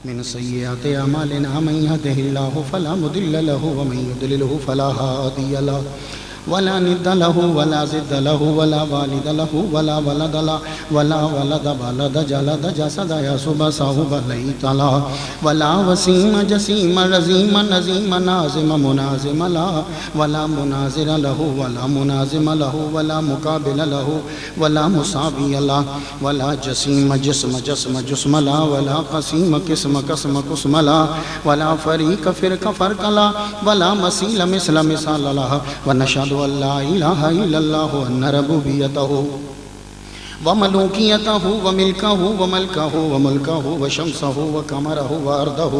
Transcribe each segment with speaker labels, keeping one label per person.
Speaker 1: من سيئات أعمالنا من يهده الله فلا مضل له ومن يضلله فلا هادي له ولا ند له ولا زد له ولا والد له ولا ولد له ولا ولد بلد جلد جسد يسب صوب ليت له ولا وسيم جسيم رزيم نزيم نازم منازم له ولا منازر له ولا منازم له ولا مقابل له ولا مساوي له ولا جسيم جسم جسم جسم له ولا قسيم قسم قسم قسم له ولا فريق فرق فرق له ولا مثيل مثل مثال له ونشهد أن لا إله إلا الله وأن ربوبيته وملوكيته وملكه وملكه وملكه وشمسه وقمره وأرضه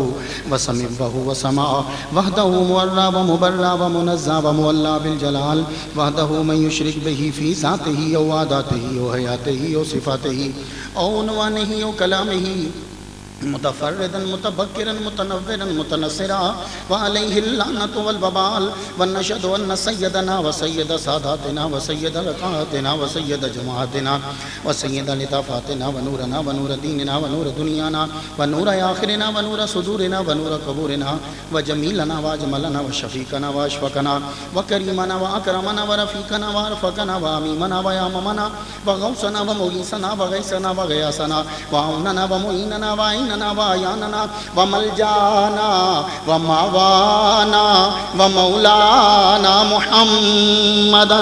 Speaker 1: وسمعه وسماءه وحده مورى ومبرى ومنزى ومولى بالجلال وحده من يشرك به في ذاته أو عاداته أو حياته أو صفاته أو عنوانه أو كلامه متفردا متبكرا متنورا متنصرا وعليه اللعنة والوبال ونشهد أن سيدنا وسيد ساداتنا وسيد ركعاتنا وسيد جماعتنا وسيد لطافاتنا ونورنا ونور ديننا ونور دنيانا ونور آخرنا ونور صدورنا ونور قبورنا وجميلنا واجملنا وشفيقنا واشفقنا وكريمنا واكرمنا ورفيقنا وارفقنا واميمنا وياممنا وغوثنا ومغيثنا وغيثنا وغياثنا وعوننا ومعيننا وعيننا وعياننا وملجانا ومعوانا ومولانا محمدا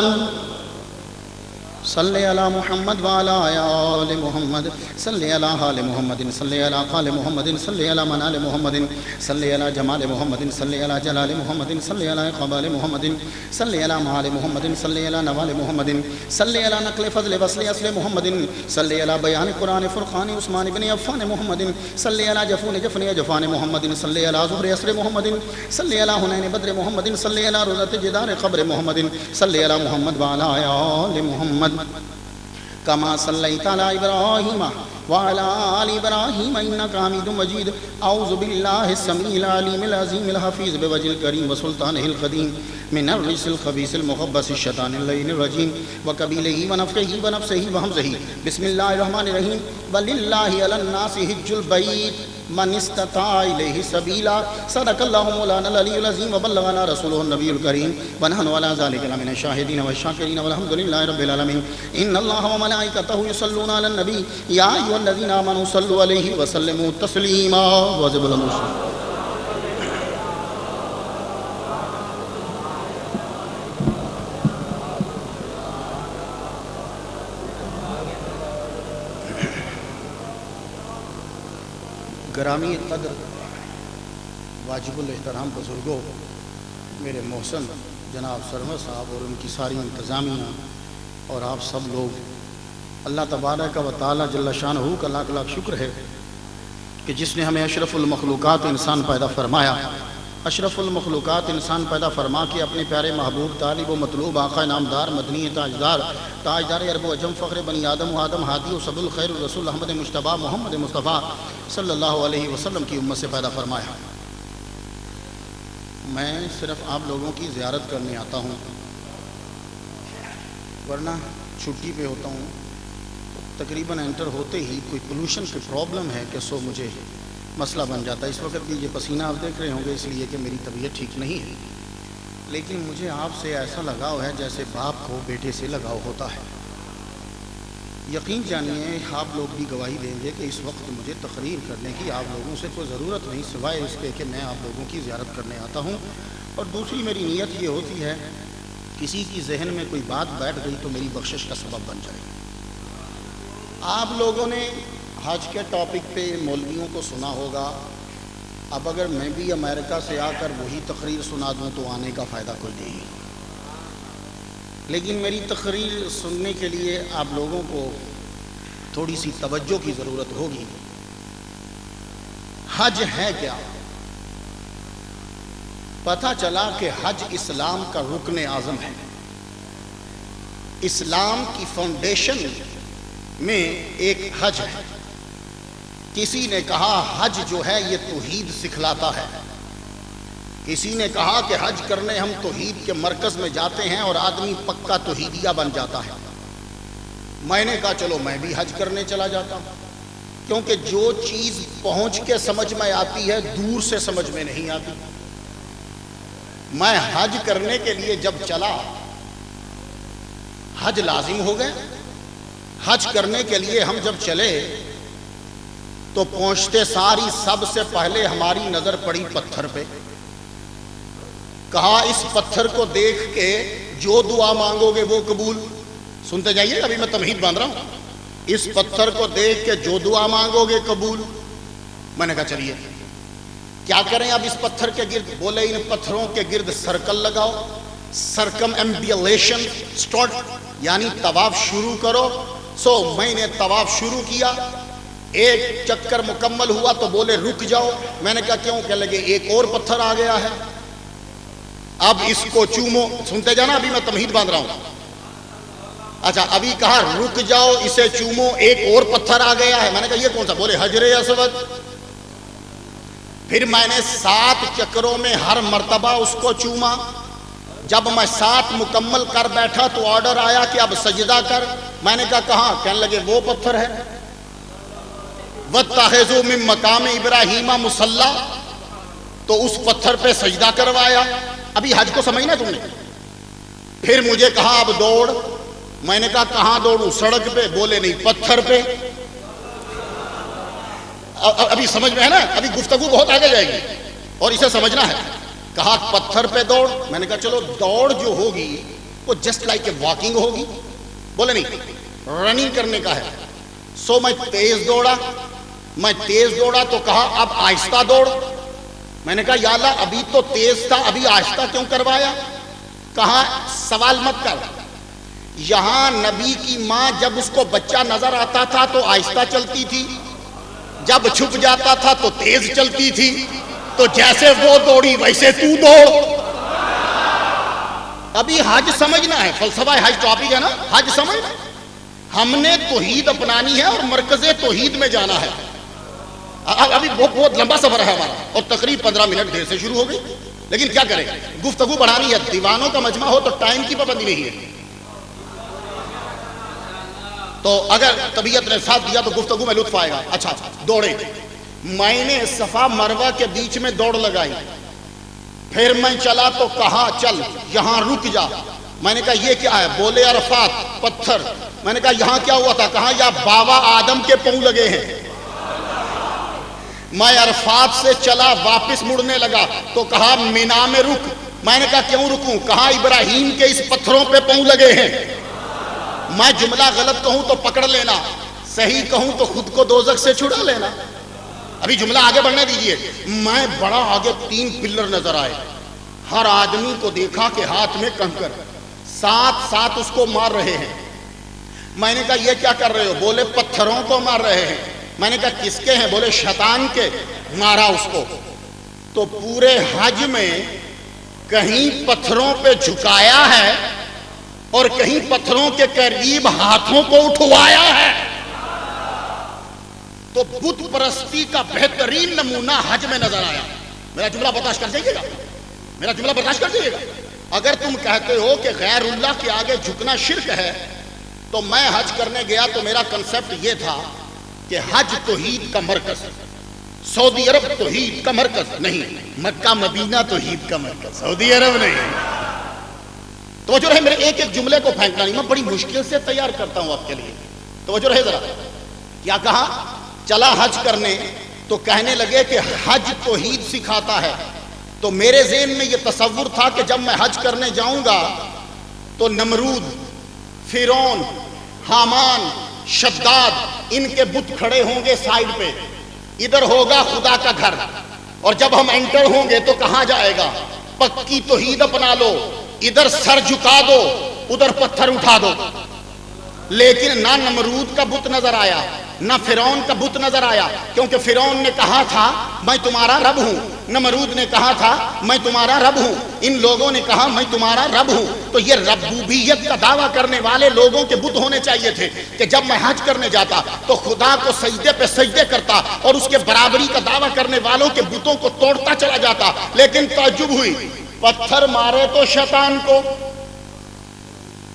Speaker 1: صلی علی محمد وعلی آل محمد صلی علی حال محمد صلی علی قال محمد صلی علی منال محمد صلی علی جمال محمد صلی علی جلال محمد صلی علی قبال محمد صلی علی معال محمد صلی علی نوال محمد صلی علی نقل فضل وصل اصل محمد صلی علی بیان قرآن فرقان عثمان بن عفان محمد صلی علی جفون جفن جفان محمد صلی علی ظہر اصر محمد صلی علی حنین بدر محمد صلی علی روزت جدار قبر محمد صلی علی محمد وعلی آل محمد كما صليت على إبراهيم وعلى آل إبراهيم إنك حميد مجيد أعوذ بالله السميع العليم العظيم الحفيظ بوجه الكريم وسلطانه القديم من الرجس الخبيث المخبث الشيطان اللعين الرجيم وقبيله ونفخه ونفسه وهمزه بسم الله الرحمن الرحيم ولله على الناس حج البيت من استطاع إليه سبيلا صدق الله مولانا العلي العظيم وبلغنا رسوله النبي الكريم ونحن على ذلك لمن الشاهدين والشاكرين والحمد لله رب العالمين إن الله وملائكته يصلون على النبي يا أيها الذين آمنوا صلوا عليه وسلموا تسليما واجب المسلم گرامی قدر واجب الاحترام بزرگوں، میرے محسن جناب سرور صاحب اور ان کی ساری انتظامیہ اور آپ سب لوگ، اللہ تبارک و تعالی جل شانہ کا لاکھ لاکھ شکر ہے کہ جس نے ہمیں اشرف المخلوقات انسان پیدا فرمایا، اشرف المخلوقات انسان پیدا فرما کے اپنے پیارے محبوب طالب و مطلوب آقا نامدار مدنی تاجدار عرب و عجم فخر بنی آدم و آدم ہادی و سب الخیر الرسول احمد مجتبیٰ محمد مصطفیٰ صلی اللہ علیہ وسلم کی امت سے پیدا فرمایا۔ میں صرف آپ لوگوں کی زیارت کرنے آتا ہوں، ورنہ چھٹی پہ ہوتا ہوں، تقریباً انٹر ہوتے ہی کوئی پولوشن کی پرابلم ہے کہ سو مجھے مسئلہ بن جاتا ہے۔ اس وقت بھی یہ پسینہ آپ دیکھ رہے ہوں گے اس لیے کہ میری طبیعت ٹھیک نہیں ہے، لیکن مجھے آپ سے ایسا لگاؤ ہے جیسے باپ کو بیٹے سے لگاؤ ہوتا ہے۔ یقین جانیے آپ لوگ بھی گواہی دیں گے کہ اس وقت مجھے تقریر کرنے کی آپ لوگوں سے کوئی ضرورت نہیں، سوائے اس کے کہ میں آپ لوگوں کی زیارت کرنے آتا ہوں۔ اور دوسری میری نیت یہ ہوتی ہے کسی کی ذہن میں کوئی بات بیٹھ گئی تو میری بخشش کا سبب بن جائے۔ آپ لوگوں نے حج کے ٹاپک پہ مولویوں کو سنا ہوگا، اب اگر میں بھی امریکہ سے آ کر وہی تقریر سنا دوں تو آنے کا فائدہ کوئی نہیں، لیکن میری تقریر سننے کے لیے آپ لوگوں کو تھوڑی سی توجہ کی ضرورت ہوگی۔ حج ہے کیا؟ پتہ چلا کہ حج اسلام کا رکن اعظم ہے۔ اسلام کی فاؤنڈیشن میں ایک حج ہے۔ کسی نے کہا حج جو ہے یہ توحید سکھلاتا ہے، کسی نے کہا کہ حج کرنے ہم توحید کے مرکز میں جاتے ہیں اور آدمی پکا توحیدیہ بن جاتا ہے۔ میں نے کہا چلو میں بھی حج کرنے چلا جاتا ہوں۔ کیونکہ جو چیز پہنچ کے سمجھ میں آتی ہے دور سے سمجھ میں نہیں آتی۔ میں حج کرنے کے لیے جب چلا، حج لازم ہو گئے، حج کرنے کے لیے ہم جب چلے تو پہنچتے ساری سب سے پہلے ہماری نظر پڑی پتھر پہ۔ کہا اس پتھر کو دیکھ کے جو دعا مانگو گے وہ قبول۔ سنتے جائیے، ابھی میں تمہید باندھ رہا ہوں۔ اس پتھر کو دیکھ کے جو دعا مانگو گے قبول۔ میں نے کہا چلیے کیا کریں اب اس پتھر کے گرد؟ بولے ان پتھروں کے گرد سرکل لگاؤ، سرکم ایمبیولیشن سٹارٹ، یعنی طواف شروع کرو۔ میں نے طواف شروع کیا، ایک چکر مکمل ہوا تو بولے رک جاؤ۔ میں نے کہا کیوں؟ کہنے لگے ایک اور پتھر آ گیا ہے، اب اس کو چومو۔ سنتے جانا، ابھی میں تمہید باندھ رہا ہوں۔ اچھا، ابھی کہا رک جاؤ اسے چومو، ایک اور پتھر آ گیا ہے۔ میں نے کہا یہ کون سا؟ بولے حجر اسود۔ پھر میں نے 7 چکروں میں ہر مرتبہ اس کو چوما۔ جب میں 7 مکمل کر بیٹھا تو آرڈر آیا کہ اب سجدہ کر۔ میں نے کہا کہاں؟ کہنے لگے وہ پتھر ہے، وَاتَّخِذُوا مِن مَّقَامِ إِبْرَاهِيمَ مُصَلًّى، تو اس پتھر پہ سجدہ کروایا۔ ابھی حج کو سمجھنا تم نے۔ پھر مجھے کہا اب دوڑ۔ میں نے کہا کہاں دوڑوں؟ سڑک پہ۔ بولے نہیں، پتھر پہ۔ ابھی سمجھ میں ہے نا، ابھی گفتگو بہت آگے جائے گی اور اسے سمجھنا ہے۔ کہا پتھر پہ دوڑ۔ میں نے کہا چلو دوڑ جو ہوگی وہ جسٹ لائک اے واکنگ ہوگی۔ بولے نہیں، رننگ کرنے کا ہے۔ میں تیز دوڑا۔ میں تیز دوڑا تو کہا اب آہستہ دوڑ۔ میں نے کہا یا اللہ ابھی تو تیز تھا، ابھی آہستہ کیوں کروایا؟ کہا سوال مت کر، یہاں نبی کی ماں جب اس کو بچہ نظر آتا تھا تو آہستہ چلتی تھی، جب چھپ جاتا تھا تو تیز چلتی تھی، تو جیسے وہ دوڑی ویسے تو دوڑ۔ ابھی حج سمجھنا ہے، فلسفہ حج ٹاپک ہے نا، حج سمجھنا۔ ہم نے توحید اپنانی ہے اور مرکز توحید میں جانا ہے۔ ابھی بہت لمبا سفر ہے ہمارا اور تقریب 15 منٹ دیر سے شروع ہو گئی، لیکن کیا کریں، گفتگو بڑھانی ہے۔ دیوانوں کا مجمع ہو تو ٹائم کی پابندی نہیں ہے، تو اگر طبیعت نے ساتھ دیا تو گفتگو میں لطف آئے گا۔ اچھا دوڑے، میں نے صفا مروہ کے بیچ میں دوڑ لگائی۔ پھر میں چلا تو کہا چل یہاں رک جا۔ میں نے کہا یہ کیا ہے؟ بولے عرفات، پتھر۔ میں نے کہا یہاں کیا ہوا تھا؟ کہا یا بابا آدم کے پاؤں لگے ہیں۔ میں عرفات سے چلا واپس مڑنے لگا تو کہا مینا میں رک۔ میں نے کہا کیوں رکوں؟ کہا ابراہیم کے اس پتھروں پہ پاؤں لگے ہیں۔ میں جملہ غلط کہوں تو پکڑ لینا، صحیح کہوں تو خود کو دوزخ سے چھڑا لینا۔ ابھی جملہ آگے بڑھنے دیجئے۔ میں بڑا آگے 3 پلر نظر آئے، ہر آدمی کو دیکھا کہ ہاتھ میں کنکر، ساتھ ساتھ اس کو مار رہے ہیں۔ میں نے کہا یہ کیا کر رہے ہو؟ بولے پتھروں کو مار رہے ہیں۔ میں نے کہا کس کے ہیں؟ بولے شیطان کے۔ مارا اس کو تو پورے حج میں کہیں پتھروں پہ جھکایا ہے اور کہیں پتھروں کے قریب ہاتھوں کو اٹھوایا ہے۔ تو بت پرستی کا بہترین نمونہ حج میں نظر آیا۔ میرا جملہ برداشت کر جائیے گا، میرا جملہ برداشت کر جائیے گا۔ اگر تم کہتے ہو کہ غیر اللہ کے آگے جھکنا شرک ہے، تو میں حج کرنے گیا تو میرا کنسپٹ یہ تھا کہ حج توحید کا مرکز، سعودی عرب توحید کا مرکز نہیں، مکہ مدینہ توحید کا مرکز، سعودی عرب نہیں۔ توجہ رہے، میرے ایک ایک جملے کو پھینکنا نہیں، میں بڑی مشکل سے تیار کرتا ہوں آپ کے لیے، توجہ رہے ذرا۔ کیا کہا؟ چلا حج کرنے تو کہنے لگے کہ حج توحید سکھاتا ہے۔ تو میرے ذہن میں یہ تصور تھا کہ جب میں حج کرنے جاؤں گا تو نمرود، فرعون، حامان، شداد، ان کے بت کھڑے ہوں گے سائیڈ پہ، ادھر ہوگا خدا کا گھر، اور جب ہم انٹر ہوں گے تو کہاں جائے گا؟ پکی توحید اپنا لو، ادھر سر جھکا دو، ادھر پتھر اٹھا دو۔ لیکن نہ نمرود کا بت نظر آیا، نہ فرعون کا بت نظر آیا، کیونکہ فرعون نے کہا تھا میں تمہارا رب ہوں، نمرود نے کہا تھا میں تمہارا رب ہوں، ان لوگوں نے کہا میں تمہارا رب ہوں۔ تو یہ ربوبیت کا دعویٰ کرنے والے لوگوں کے بت ہونے چاہیے تھے کہ جب میں حج کرنے جاتا تو خدا کو سجدے پہ سجدے کرتا اور اس کے برابری کا دعویٰ کرنے والوں کے بتوں کو توڑتا چلا جاتا۔ لیکن تعجب ہوئی، پتھر مارے تو شیطان کو،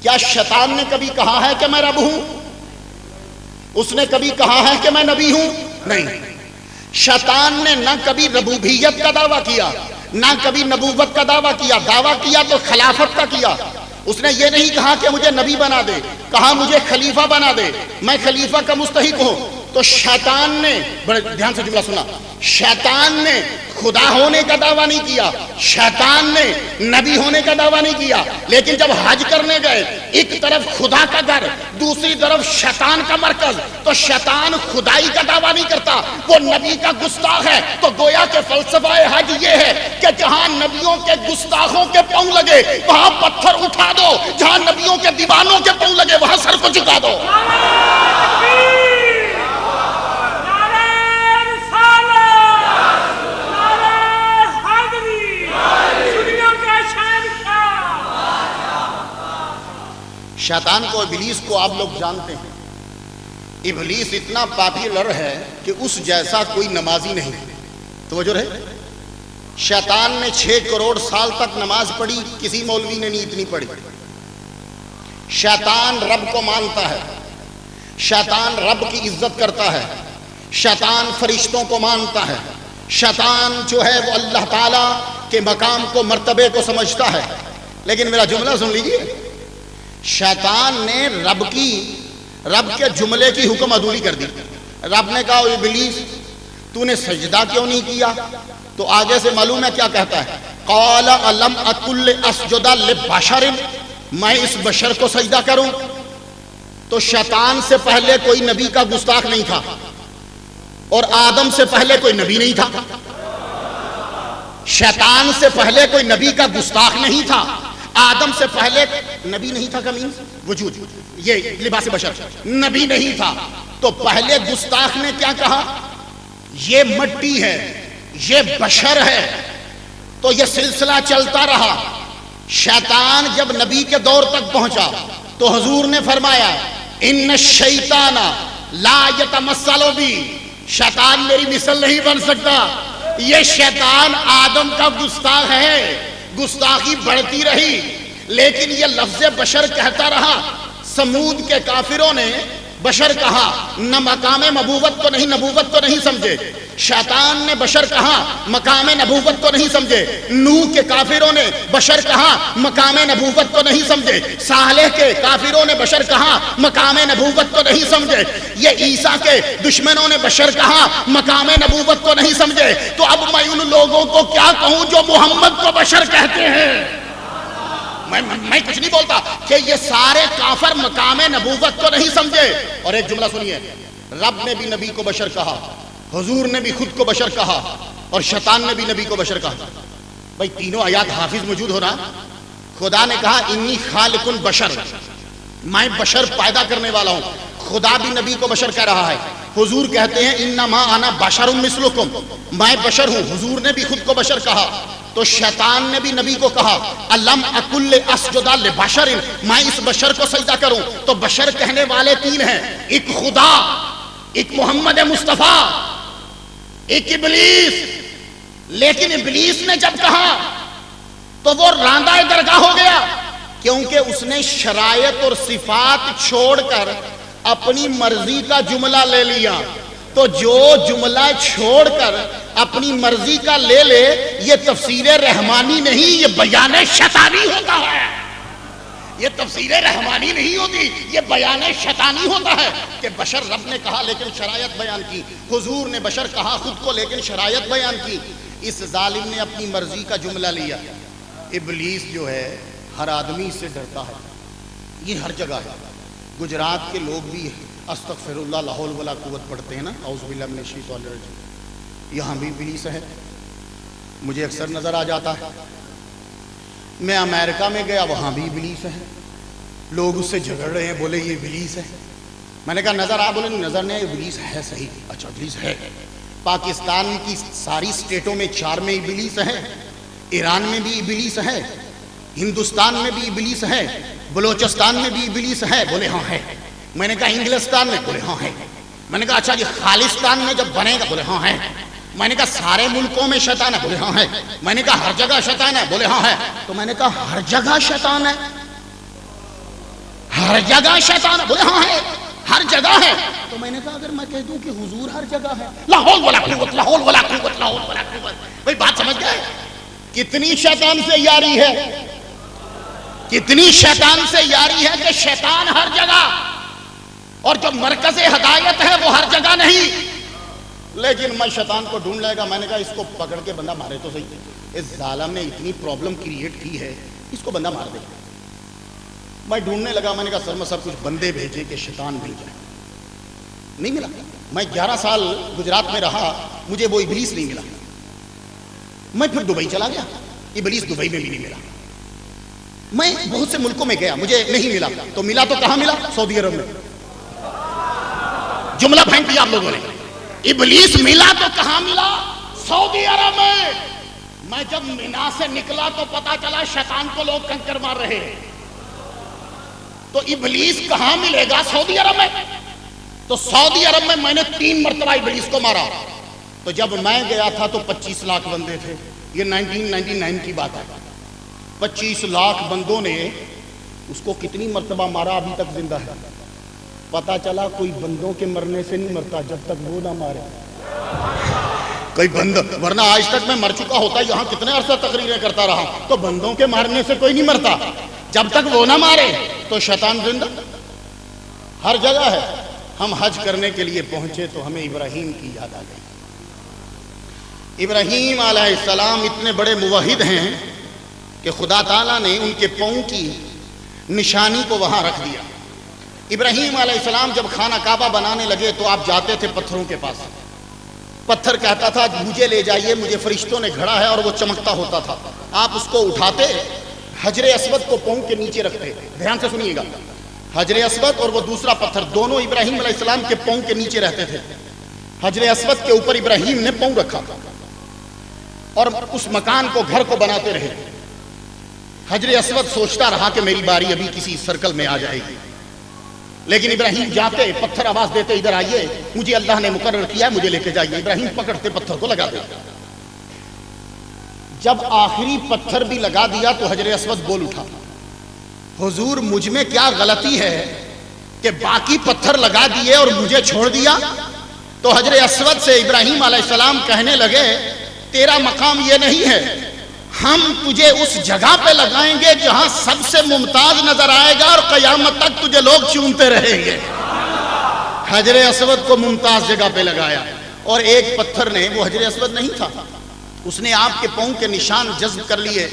Speaker 1: کیا شیطان نے کبھی کہا ہے کہ میں رب ہوں؟ اس نے کبھی کہا ہے کہ میں نبی ہوں؟ نہیں۔ شیطان نے نہ کبھی ربوبیت کا دعویٰ کیا، نہ کبھی نبوت کا دعویٰ کیا، دعویٰ کیا تو خلافت کا کیا۔ اس نے یہ نہیں کہا کہ مجھے نبی بنا دے، کہا مجھے خلیفہ بنا دے، میں خلیفہ کا مستحق ہوں۔ تو شیطان نے، بڑے دھیان سے جملہ سنا، شیطان نے خدا ہونے کا دعویٰ نہیں کیا، شیطان نے نبی ہونے کا دعویٰ نہیں کیا، لیکن جب حج کرنے گئے، ایک طرف خدا کا گھر، دوسری طرف شیطان کا مرکز، تو شیطان خدائی کا دعویٰ نہیں کرتا، وہ نبی کا گستاخ ہے۔ تو گویا کہ فلسفہ حج یہ ہے کہ جہاں نبیوں کے گستاخوں کے پاؤں لگے وہاں پتھر اٹھا دو، جہاں نبیوں کے دیوانوں کے پاؤں لگے وہاں سر کو جھکا دو۔ شیطان کو، ابلیس کو آپ لوگ جانتے ہیں، ابلیس اتنا پاپولر ہے کہ اس جیسا کوئی نمازی نہیں۔ توجہ رہے، شیطان نے 6 کروڑ سال تک نماز پڑھی، کسی مولوی نے نہیں اتنی پڑھی۔ شیطان رب کو مانتا ہے، شیطان رب کی عزت کرتا ہے، شیطان فرشتوں کو مانتا ہے، شیطان جو ہے وہ اللہ تعالیٰ کے مقام کو، مرتبے کو سمجھتا ہے۔ لیکن میرا جملہ سن لیجیے، شیطان نے رب کے جملے کی حکم عدولی کر دی۔ رب نے کہا ابلیس تو نے سجدہ کیوں نہیں کیا؟ تو آگے سے معلوم ہے کیا کہتا ہے، قال الم اقل اسجد لبشر، میں اس بشر کو سجدہ کروں؟ تو شیطان سے پہلے کوئی نبی کا گستاخ نہیں تھا، اور آدم سے پہلے کوئی نبی نہیں تھا۔ شیطان سے پہلے کوئی نبی کا گستاخ نہیں تھا، آدم سے پہلے نبی نہیں تھا۔ کمین وجود، یہ لباس بشر نبی نہیں تھا۔ تو پہلے گستاخ نے کیا کہا، یہ مٹی ہے، یہ بشر ہے۔ تو یہ سلسلہ چلتا رہا۔ شیطان جب نبی کے دور تک پہنچا تو حضور نے فرمایا ان الشیطان لا یتمثل بی، شیطان میری مثل نہیں بن سکتا۔ یہ شیطان آدم کا گستاخ ہے۔ گستاخی بڑھتی رہی، لیکن یہ لفظ بشر کہتا رہا۔ سمود کے کافروں نے بشر کہا، نہ مقام نبوت کو نہیں سمجھے۔ شیطان نے بشر کہا، مقام نبوت کو نہیں سمجھے۔ نوح کے کافروں نے بشر کہا، مقام نبوت کو نہیں سمجھے۔ صالح کے کافروں نے بشر کہا، مقام نبوت کو نہیں سمجھے۔ یہ عیسیٰ کے دشمنوں نے بشر کہا، مقام نبوت کو نہیں سمجھے۔ تو اب میں ان لوگوں کو کیا کہوں جو محمد کو بشر کہتے ہیں؟ میں کچھ نہیں بولتا کہ یہ سارے کافر مقام نبوت کو نہیں سمجھے۔ اور ایک جملہ سنیے، رب نے بھی نبی کو بشر کہا، حضور نے بھی خود کو بشر کہا، اور شیطان نے بھی نبی کو بشر کہا۔ بھائی تینوں آیات حافظ موجود ہو رہا۔ خدا نے کہا انی خالق البشر، میں بشر پیدا کرنے والا ہوں۔ خدا بھی نبی کو بشر کہہ رہا ہے۔ حضور کہتے ہیں انما انا بشر مثلکم، میں بشر ہوں۔ حضور نے بھی خود کو بشر کہا۔ تو شیطان نے بھی نبی کو کہا الم اقل اسجد لبشر، میں اس بشر کو سجدہ کروں۔ تو بشر کہنے والے 3 ہیں، ایک خدا، ایک محمد مصطفیٰ، ایک ابلیس۔ لیکن ابلیس نے جب کہا تو وہ راندہ درگاہ ہو گیا، کیونکہ اس نے شرائط اور صفات چھوڑ کر اپنی مرضی کا جملہ لے لیا۔ تو جو جملہ چھوڑ کر اپنی مرضی کا لے لے، یہ تفسیر رحمانی نہیں، یہ بیان شیطانی ہوتا ہے۔ یہ تفسیر رحمانی نہیں ہوتی، یہ بیان شیطانی ہوتا ہے کہ بشر رب نے کہا لیکن شرائط بیان کی، حضور نے بشر کہا خود کو لیکن شرائط بیان کی۔ اس ظالم نے اپنی مرضی کا جملہ لیا۔ ابلیس جو ہے ہر آدمی سے ڈرتا ہے، یہ ہر جگہ ہے۔ گجرات کے لوگ بھی استغفر اللہ لا حول ولا قوت پڑھتے ہیں نا، اعوذ باللہ من الشیطان الرجیم، یہاں بھی ابلیس ہے، مجھے اکثر نظر آ جاتا ہے۔ میں امریکہ میں گیا، وہاں بھی ابلیس ہے، لوگ اس سے جھگڑ رہے ہیں، بولے یہ ابلیس ہے۔ میں نے کہا نظر آ؟ بولے نظر نہیں، ابلیس ہے صحیح۔ اچھا ابلیس ہے۔ پاکستان کی ساری اسٹیٹوں میں 4 میں ابلیس ہے، ایران میں بھی ابلیس ہے، ہندوستان میں بھی ابلیس ہے، بلوچستان میں بھی ابلیس ہے۔ بولے ہاں ہے۔ میں نے کہا انگلستان میں؟ بولے ہاں ہے۔ میں نے کہا اچھا جی خالستان میں جب بنے گا؟ بولے ہاں ہے۔ میں نے کہا سارے ملکوں میں شیطان ہے؟ بولے ہاں ہے۔ میں نے کہا ہر جگہ شیطان ہے؟ بولے ہاں ہے۔ تو میں نے کہا ہر جگہ شیطان ہے؟ ہر جگہ شیطان ہے؟ بولے ہاں ہے۔ ہر جگہ ہے. تو میں نے کہا اگر میں کہہ دوں کہ حضور ہر جگہ ہے، لا حول ولا قوت لا حول ولا قوت لا حول ولا قوت، بھئی بات سمجھ گئے؟ کتنی شیطان سے یاری ہے، کتنی شیطان سے یاری ہے کہ شیطان ہر جگہ، اور جو مرکز ہدایت ہے وہ ہر جگہ نہیں. لیکن میں شیطان کو ڈھونڈ لے گا. میں نے کہا اس کو پکڑ کے بندہ مارے تو صحیح، اس ظالم نے اتنی پرابلم کریٹ کی ہے، اس کو بندہ مار دے. میں ڈھونڈنے لگا. میں نے کہا سر صاحب کچھ بندے بھیجے کہ شیطان مل جائے. نہیں ملا. میں 11 سال گجرات میں رہا، مجھے وہ ابلیس نہیں ملا. میں پھر دبئی چلا گیا، ابلیس دبئی میں بھی نہیں ملا. میں بہت سے ملکوں میں گیا، مجھے نہیں ملا. تو ملا تو کہاں ملا؟ سعودی عرب میں. جملہ پھینک دیا آپ لوگوں نے. ابلیس ملا تو کہاں ملا؟ سعودی عرب میں. میں جب مینا سے نکلا تو پتا چلا شیطان کو لوگ کنکر مار رہے ہیں. تو ابلیس کہاں ملے گا؟ سعودی عرب میں. تو سعودی عرب میں نے 3 مرتبہ ابلیس کو مارا. تو جب میں گیا تھا تو 25 لاکھ بندے تھے. یہ 1999 کی بات ہے. 25 لاکھ بندوں نے اس کو کتنی مرتبہ مارا؟ ابھی تک زندہ ہے. پتا چلا کوئی بندوں کے مرنے سے نہیں مرتا جب تک وہ نہ مارے. کوئی بند، ورنہ آج تک میں مر چکا ہوتا، یہاں کتنے عرصہ تقریریں کرتا رہا. تو بندوں کے مارنے سے کوئی نہیں مرتا جب تک وہ نہ مارے. تو شیطان زندہ ہر جگہ ہے. ہم حج کرنے کے لیے پہنچے تو ہمیں ابراہیم کی یاد آ گئی. ابراہیم علیہ السلام اتنے بڑے موحد ہیں کہ خدا تعالیٰ نے ان کے پاؤں کی نشانی کو وہاں رکھ دیا. ابراہیم علیہ السلام جب خانہ کعبہ بنانے لگے تو آپ جاتے تھے پتھروں کے پاس. پتھر کہتا تھا مجھے لے جائیے، مجھے فرشتوں نے گھڑا ہے، اور وہ چمکتا ہوتا تھا. آپ اس کو اٹھاتے، حجر اسود کو پاؤں کے نیچے رکھتے. دھیان سے سنیے گا. حجر اسود اور وہ دوسرا پتھر دونوں ابراہیم علیہ السلام کے پاؤں کے نیچے رہتے تھے. حجر اسود کے اوپر ابراہیم نے پاؤں رکھا اور اس مکان کو، گھر کو بناتے رہے. حجر اسود سوچتا رہا کہ میری باری ابھی کسی سرکل میں آ جائے گی. لیکن ابراہیم جاتے، پتھر آواز دیتے ادھر آئیے، مجھے اللہ نے مقرر کیا ہے، مجھے لے کے جائیے. ابراہیم پکڑتے پتھر کو لگا دیتے. جب آخری پتھر بھی لگا دیا تو حجر اسود بول اٹھا، حضور مجھ میں کیا غلطی ہے کہ باقی پتھر لگا دیے اور مجھے چھوڑ دیا؟ تو حجر اسود سے ابراہیم علیہ السلام کہنے لگے تیرا مقام یہ نہیں ہے، ہم تجھے اس جگہ پہ لگائیں گے جہاں سب سے ممتاز نظر آئے گا اور قیامت تک تجھے لوگ چومتے رہیں گے. حجر اسود کو ممتاز جگہ پہ لگایا. اور ایک پتھر نے، وہ حجر اسود نہیں تھا، اس نے آپ کے پاؤں کے نشان جذب کر لیے،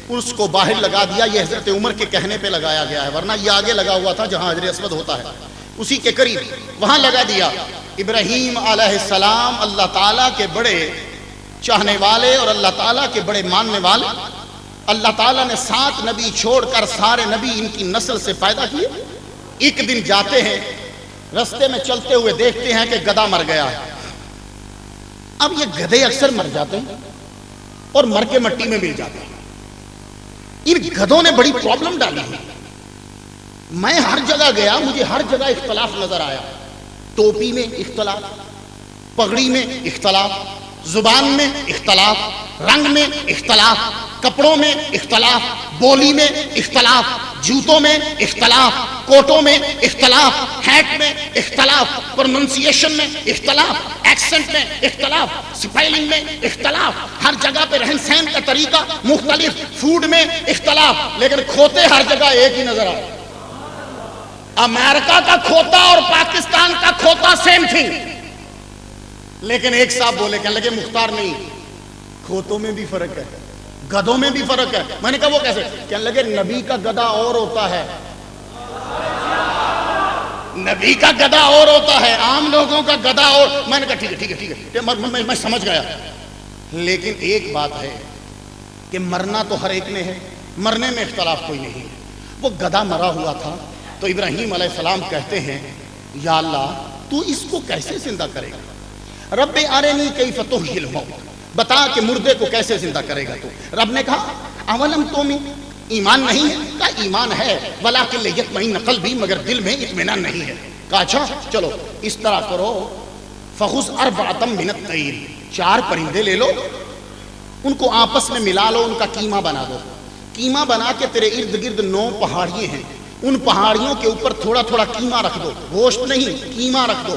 Speaker 1: اس کو باہر لگا دیا. یہ حضرت عمر کے کہنے پہ لگایا گیا ہے، ورنہ یہ آگے لگا ہوا تھا جہاں حجر اسود ہوتا ہے، اسی کے قریب وہاں لگا دیا. ابراہیم علیہ السلام اللہ تعالیٰ کے بڑے چاہنے والے اور اللہ تعالیٰ کے بڑے ماننے والے. اللہ تعالیٰ نے 7 نبی چھوڑ کر سارے نبی ان کی نسل سے پیدا کیے. ایک دن جاتے ہیں، رستے میں چلتے ہوئے دیکھتے ہیں کہ گدھا مر گیا ہے. اب یہ گدھے اکثر مر جاتے ہیں اور مر کے مٹی میں مل جاتے ہیں. ان گدھوں نے بڑی پرابلم ڈالی ہے. میں ہر جگہ گیا، مجھے ہر جگہ اختلاف نظر آیا. ٹوپی میں اختلاف، پگڑی میں اختلاف، زبان میں اختلاف، رنگ میں اختلاف، کپڑوں میں اختلاف، بولی میں اختلاف، جوتوں میں اختلاف، کوٹوں میں اختلاف، ہیٹ میں اختلاف، پروننسیشن میں اختلاف، ایکسنٹ میں اختلاف، سپیلنگ میں اختلاف، ہر جگہ پہ رہن سہن کا طریقہ مختلف، فوڈ میں اختلاف. لیکن کھوتے ہر جگہ ایک ہی نظر آئے. امریکہ کا کھوتا اور پاکستان کا کھوتا سیم تھنگ. لیکن ایک صاحب بولے، کہنے لگے مختار نہیں، کھوتوں میں بھی فرق ہے، گدھوں میں بھی فرق ہے. میں نے کہا وہ کیسے؟ کہنے لگے نبی کا گدھا اور ہوتا ہے، نبی کا گدھا اور ہوتا ہے، عام لوگوں کا گدھا اور. میں نے کہا ٹھیک ہے ٹھیک ہے ٹھیک ہے، میں سمجھ گیا. لیکن ایک بات ہے کہ مرنا تو ہر ایک نے ہے، مرنے میں اختلاف کوئی نہیں ہے. وہ گدھا مرا ہوا تھا تو ابراہیم علیہ السلام کہتے ہیں یا اللہ تو اس کو کیسے زندہ کرے گا؟ رب ارنی کیف تحیی الموت، بتا کہ مردے کو کیسے زندہ کرے گا تو. رب نے کہا اولم تؤمن، ایمان نہیں ہے؟ کہا ایمان ہے، ولکن لیطمئن قلبی، مگر دل میں اطمینان نہیں ہے. کہا اچھا چلو اس طرح کرو، فخذ اربعۃ من الطیر، 4 پرندے لے لو، ان کو آپس میں ملا لو، ان کا قیمہ بنا دو. قیمہ بنا کے تیرے ارد گرد 9 پہاڑیے ہیں، ان پہاڑیوں کے اوپر تھوڑا تھوڑا قیمہ رکھ دو، گوشت نہیں، قیمہ رک دو۔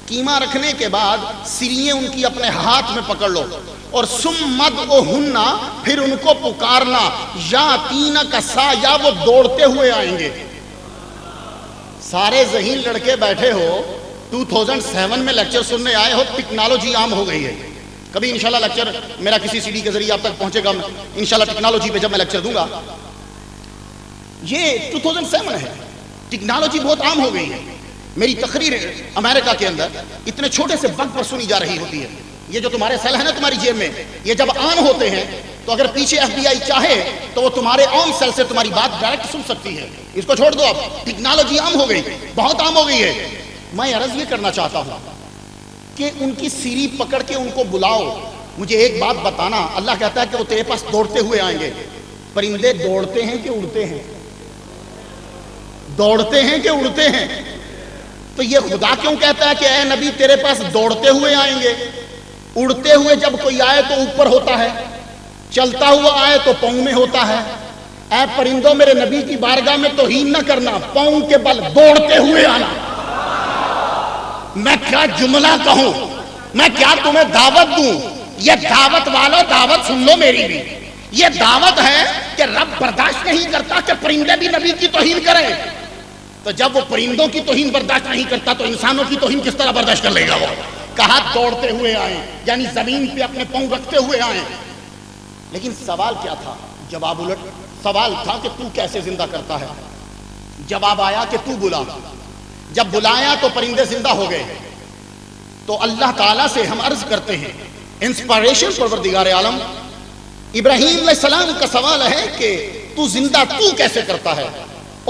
Speaker 1: قیمہ رکھنے کے بعد سریے ان کی اپنے ہاتھ میں پکڑ لو، اور ثم ادعوہن، پھر ان کو پکارنا، یاتینک سعیا، وہ دوڑتے ہوئے آئیں گے۔ سارے ذہین لڑکے بیٹھے ہو، 2007 میں لیکچر سننے آئے ہو، ٹیکنالوجی عام ہو گئی ہے۔ کبھی انشاءاللہ لیکچر میرا کسی سی ڈی کے ذریعے آپ تک پہنچے گا، انشاءاللہ ٹیکنالوجی پہ جب میں لیکچر دوں گا۔ یہ 2007 ہے، ٹیکنالوجی بہت عام ہو گئی ہے۔ میری تقریر امریکہ کے اندر اتنے چھوٹے سے بگ پر سنی جا رہی ہوتی ہے۔ یہ جو تمہارے سیل ہے نا تمہاری جیب میں، یہ جب آن ہوتے ہیں تو اگر پیچھے FBI چاہے تو وہ تمہارے آن سیل سے تمہاری بات ڈائریکٹ سن سکتی ہے۔ اس کو چھوڑ دو، اب ٹیکنالوجی عام ہو گئی، بہت عام ہو گئی ہے۔ میں عرض یہ کرنا چاہتا ہوں کہ ان کی سیری پکڑ کے ان کو بلاؤ۔ مجھے ایک بات بتانا، اللہ کہتا ہے کہ وہ تیرے پاس دوڑتے ہوئے آئیں گے۔ پرندے دوڑتے ہیں کہ اڑتے ہیں؟ دوڑتے ہیں کہ اڑتے ہیں؟ تو یہ خدا کیوں کہتا ہے کہ اے نبی تیرے پاس دوڑتے ہوئے آئیں گے؟ اڑتے ہوئے جب کوئی آئے تو اوپر ہوتا ہے، چلتا ہوا آئے تو پاؤں میں ہوتا ہے۔ اے پرندوں میرے نبی کی بارگاہ میں توہین نہ کرنا، پاؤں کے بل دوڑتے ہوئے آنا۔ میں کیا جملہ کہوں، میں کیا تمہیں دعوت دوں؟ یہ دعوت والو دعوت سن لو میری بھی۔ یہ دعوت ہے کہ رب برداشت نہیں کرتا کہ پرندے بھی نبی کی توہین کریں۔ تو جب وہ پرندوں کی توہین برداشت نہیں کرتا تو انسانوں کی توہین کس طرح برداشت کر لے گا؟ وہ کہا دوڑتے ہوئے آئیں، یعنی زمین پہ اپنے پاؤں رکھتے ہوئے آئیں۔ لیکن سوال کیا تھا؟ جواب الٹ۔ سوال تھا کہ تو کیسے زندہ کرتا ہے؟ جواب آیا کہ تو بلا۔ جب بلایا تو پرندے زندہ ہو گئے۔ تو اللہ تعالیٰ سے ہم عرض کرتے ہیں، انسپائریشن پروردگار عالم، ابراہیم علیہ السلام کا سوال ہے کہ تو زندہ تو کیسے کرتا ہے؟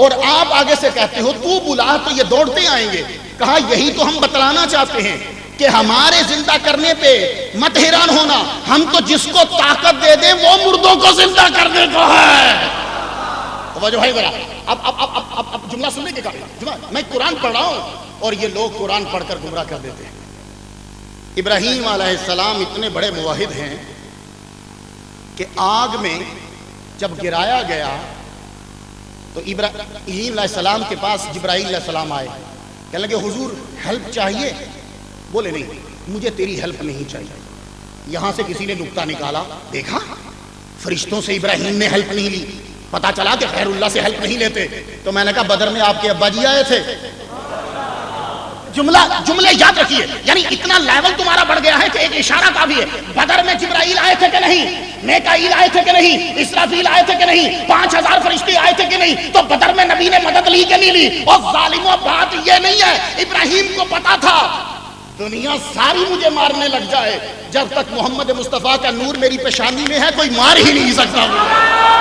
Speaker 1: اور آپ آگے سے کہتے ہو تو بلا تو یہ دوڑتے آئیں گے۔ کہا یہی تو ہم بتلانا چاہتے ہیں کہ ہمارے زندہ کرنے پہ مت حیران ہونا، ہم تو جس کو طاقت دے دیں وہ مردوں کو زندہ کرنے کو ہے۔ توجہ ہے ذرا، اب جملہ سننے کے قابل، میں قرآن پڑھ رہا ہوں اور یہ لوگ قرآن پڑھ کر گمراہ کر دیتے ہیں۔ ابراہیم علیہ السلام اتنے بڑے موحد ہیں کہ آگ میں جب گرایا گیا تو ابراہیم علیہ السلام کے پاس جبرائیل علیہ السلام آئے، کہنے لگے حضور ہیلپ چاہیے؟ بولے نہیں، مجھے تیری ہیلپ نہیں چاہیے۔ یہاں سے کسی نے نکتہ نکالا، دیکھا فرشتوں سے ابراہیم نے ہیلپ نہیں لی، پتا چلا کہ غیر اللہ سے ہیلپ نہیں لیتے۔ تو میں نے کہا بدر میں آپ کے ابا جی آئے تھے۔ جملے یاد رکھیے، یعنی اتنا لیول تمہارا بڑھ گیا ہے کہ ایک اشارہ کافی ہے۔ بدر میں جبرائیل آئے تھے کہ نہیں؟ میکائیل آئے تھے کہ نہیں؟ اسرافیل آئے تھے کہ نہیں؟ 5000 فرشتے آئے تھے کہ نہیں؟ تو بدر میں نبی نے مدد لی کہ نہیں لی؟ اور ظالموں بات یہ نہیں ہے، ابراہیم کو پتا تھا دنیا ساری مجھے مارنے لگ جائے، جب تک محمد مصطفیٰ کا نور میری پیشانی میں ہے کوئی مار ہی نہیں سکتا مجھے۔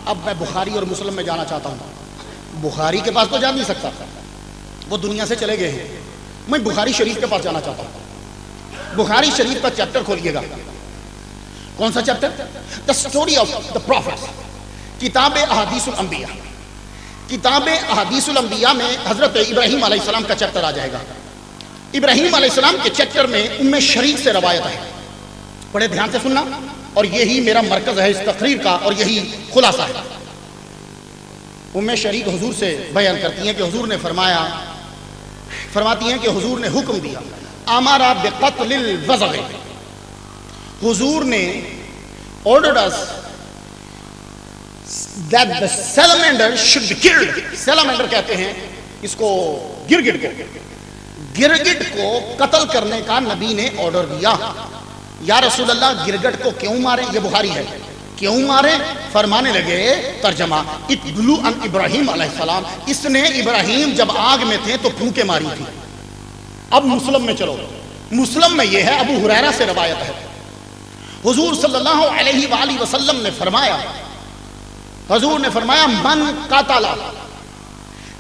Speaker 1: اب میں بخاری اور مسلم میں جانا چاہتا ہوں۔ بخاری کے پاس تو جا نہیں سکتا، وہ دنیا سے چلے گئے ہیں۔ میں بخاری شریف کے پاس جانا چاہتا ہوں۔ بخاری شریف کا چیپٹر کھولیے گا۔ کون سا chapter? The story of the prophets, کتاب احادیث الانبیاء۔ کتاب احادیث الانبیاء میں حضرت ابراہیم علیہ السلام کا چیپٹر آ جائے گا۔ ابراہیم علیہ السلام کے چیپٹر میں ام شریک سے روایت ہے، بڑے دھیان سے سننا، اور یہی میرا مرکز ہے اس تقریر کا اور یہی خلاصہ ہے۔ ام شریک حضور سے بیان کرتی ہیں کہ حضور نے فرماتی ہیں کہ حضور نے حکم دیا، امر بقتل الوزغ، حضور نے ordered us that the salamander should be killed۔ salamander کہتے ہیں اس کو گرگٹ کو قتل کرنے کا نبی نے آرڈر دیا۔ یا رسول اللہ گرگٹ کو کیوں مارے؟ یہ بخاری ہے، کیوں مارے؟ فرمانے لگے، ترجمہ اتبلو ان ابراہیم علیہ السلام، اس نے ابراہیم جب آگ میں تھے تو پھونکے ماری تھی۔ اب مسلم میں چلو، مسلم میں یہ ہے، ابو ہریرہ سے روایت ہے، حضور صلی اللہ علیہ وآلہ وسلم نے فرمایا، حضور نے فرمایا من قتل،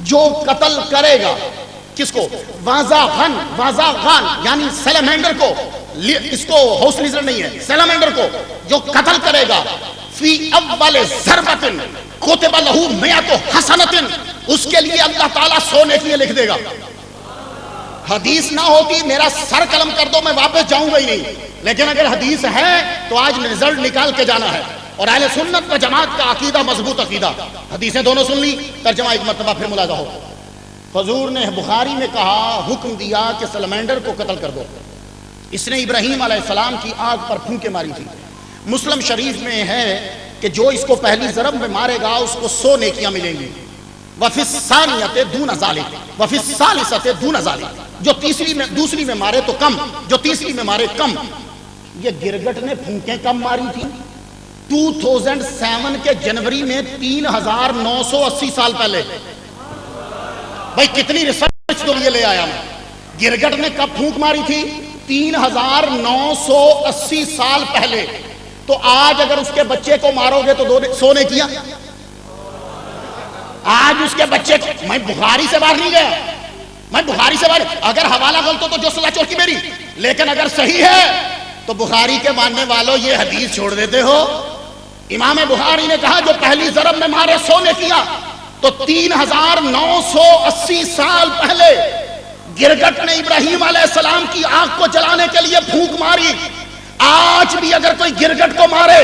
Speaker 1: جو قتل کرے گا، کس کو؟ وازغن، یعنی سیلامینڈر کو، اس کو ہاؤس لیزر نہیں ہے، سیلامینڈر کو جو قتل کرے گا، فی اول ضربۃ کتب لہ 100 حسنۃ، اس کے لیے اللہ تعالیٰ 100 نیکیاں لکھ دے گا۔ حدیث نہ ہوتی میرا سر قلم کر دو، میں واپس جاؤں گا ہی نہیں، لیکن اگر حدیث ہے تو آج رزلٹ نکال کے جانا ہے۔ اور اہل سنت و جماعت کا عقیدہ مضبوط عقیدہ، حدیثیں دونوں سن لی، ترجمہ ایک مرتبہ پھر ملاحظہ ہو۔ حضور نے بخاری میں کہا، حکم دیا کہ سلمینڈر کو قتل کر دو، اس نے ابراہیم علیہ السلام کی آگ پر پھونکے ماری تھی۔ مسلم شریف میں ہے کہ جو اس کو پہلی ضرب میں مارے گا اس کو 100 نیکیاں ملیں گی، وفی الثانیۃ دون ذالک وفی الثالثۃ دون ذالک، جو دوسری میں مارے تو کم، جو تیسری میں مارے کم۔ یہ گرگٹ نے پھونکیں کم ماری تھی 2007 کے جنوری میں 3980 سال پہلے۔ بھائی کتنی ریسرچ تو یہ لے آیا میں۔ گرگٹ نے کب پھونک ماری تھی؟ 3980 سال پہلے۔ تو آج اگر اس کے بچے کو مارو گے تو 100 نے کیا۔ آج اس کے بچے کو، میں بخاری سے باہر نہیں گیا، میں بخاری سے باہر، اگر حوالہ غلط ہو تو جو سزا چوکی میری، لیکن اگر صحیح ہے تو بخاری کے ماننے والوں یہ حدیث چھوڑ دیتے ہو۔ امام بخاری نے کہا جو پہلی ضرب میں مارے 100 نے کیا، تو 3980 سال پہلے گرگٹ نے ابراہیم علیہ السلام کی آگ کو جلانے کے لیے پھونک ماری۔ آج بھی اگر کوئی گرگٹ کو مارے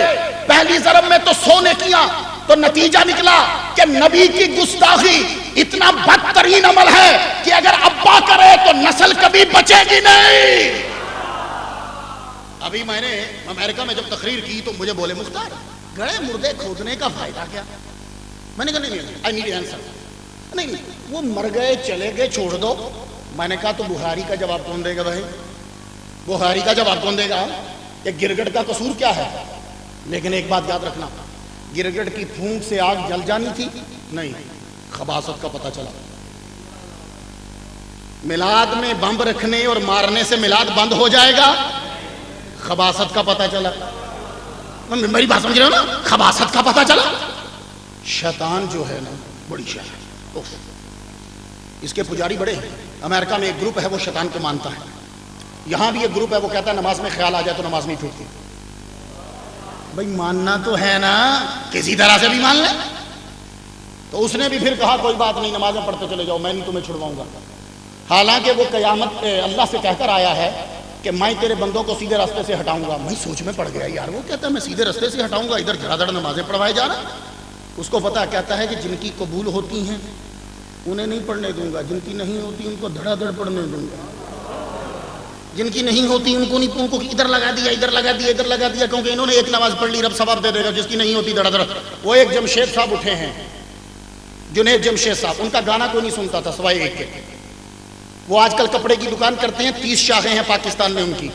Speaker 1: پہلی ضرب میں تو 100 نے کیا، تو نتیجہ نکلا کہ نبی کی گستاخی اتنا بدترین عمل ہے کہ اگر ابا کرے تو نسل کبھی بچے گی نہیں۔ ابھی میں نے امریکہ میں جب تقریر کی تو مجھے بولے مختار گڑے مردے کھودنے کا فائدہ کیا؟ میں نے کہا نہیں I need answer، نہیں وہ مر گئے چلے گئے چھوڑ دو۔ میں نے کہا تو بخاری کا جواب کون دے گا بھائی؟ بخاری کا جواب کون دے گا کہ گرگٹ کا قصور کیا ہے؟ لیکن ایک بات یاد رکھنا، گرگٹ کی پھونک سے آگ جل جانی تھی؟ نہیں، خباثت کا پتہ چلا۔ میلاد میں بم رکھنے اور مارنے سے میلاد بند ہو جائے گا؟ خباثت کا پتہ چلا۔ میری بات سمجھ رہے ہو نا؟ خباثت کا پتہ چلا۔ شیطان جو ہے نا بڑی شیطان، اس کے پجاری بڑے ہیں۔ امریکہ میں ایک گروپ ہے وہ شیطان کو مانتا ہے، یہاں بھی ایک گروپ ہے وہ کہتا ہے نماز میں خیال آ جائے تو نماز نہیں ٹوٹتی۔ بھائی ماننا تو ہے نا، کسی طرح سے بھی مان لے۔ تو اس نے بھی پھر کہا کوئی بات نہیں، نمازیں پڑھتے چلے جاؤ، میں نہیں تمہیں چھڑواؤں گا۔ حالانکہ وہ قیامت اللہ سے کہہ کر آیا ہے کہ میں تیرے بندوں کو سیدھے راستے سے ہٹاؤں گا۔ میں سوچ میں پڑ گیا یار، وہ کہتا ہے میں سیدھے راستے سے ہٹاؤں گا، ادھر دھڑا دھڑ نمازیں پڑھوائے جا رہا۔ اس کو پتا کہتا ہے کہ جن کی قبول ہوتی ہیں انہیں نہیں پڑھنے دوں گا، جن کی نہیں ہوتی ان کو دھڑا دھڑ پڑھنے دوں گا، جن کی نہیں ہوتی ان کو ادھر لگا دیا ادھر لگا دیا ادھر لگا دیا، کیونکہ انہوں نے ایک نماز پڑھ لی رب ثواب دے دے گا، جس کی نہیں ہوتی دھڑا دھڑ۔ وہ ایک جمشید صاحب اٹھے ہیں، جنید جمشید صاحب، ان کا گانا کوئی نہیں سنتا تھا سوائے ایک کے۔ وہ آج کل کپڑے کی دکان کرتے ہیں، 30 شاخیں ہیں پاکستان میں ان کی،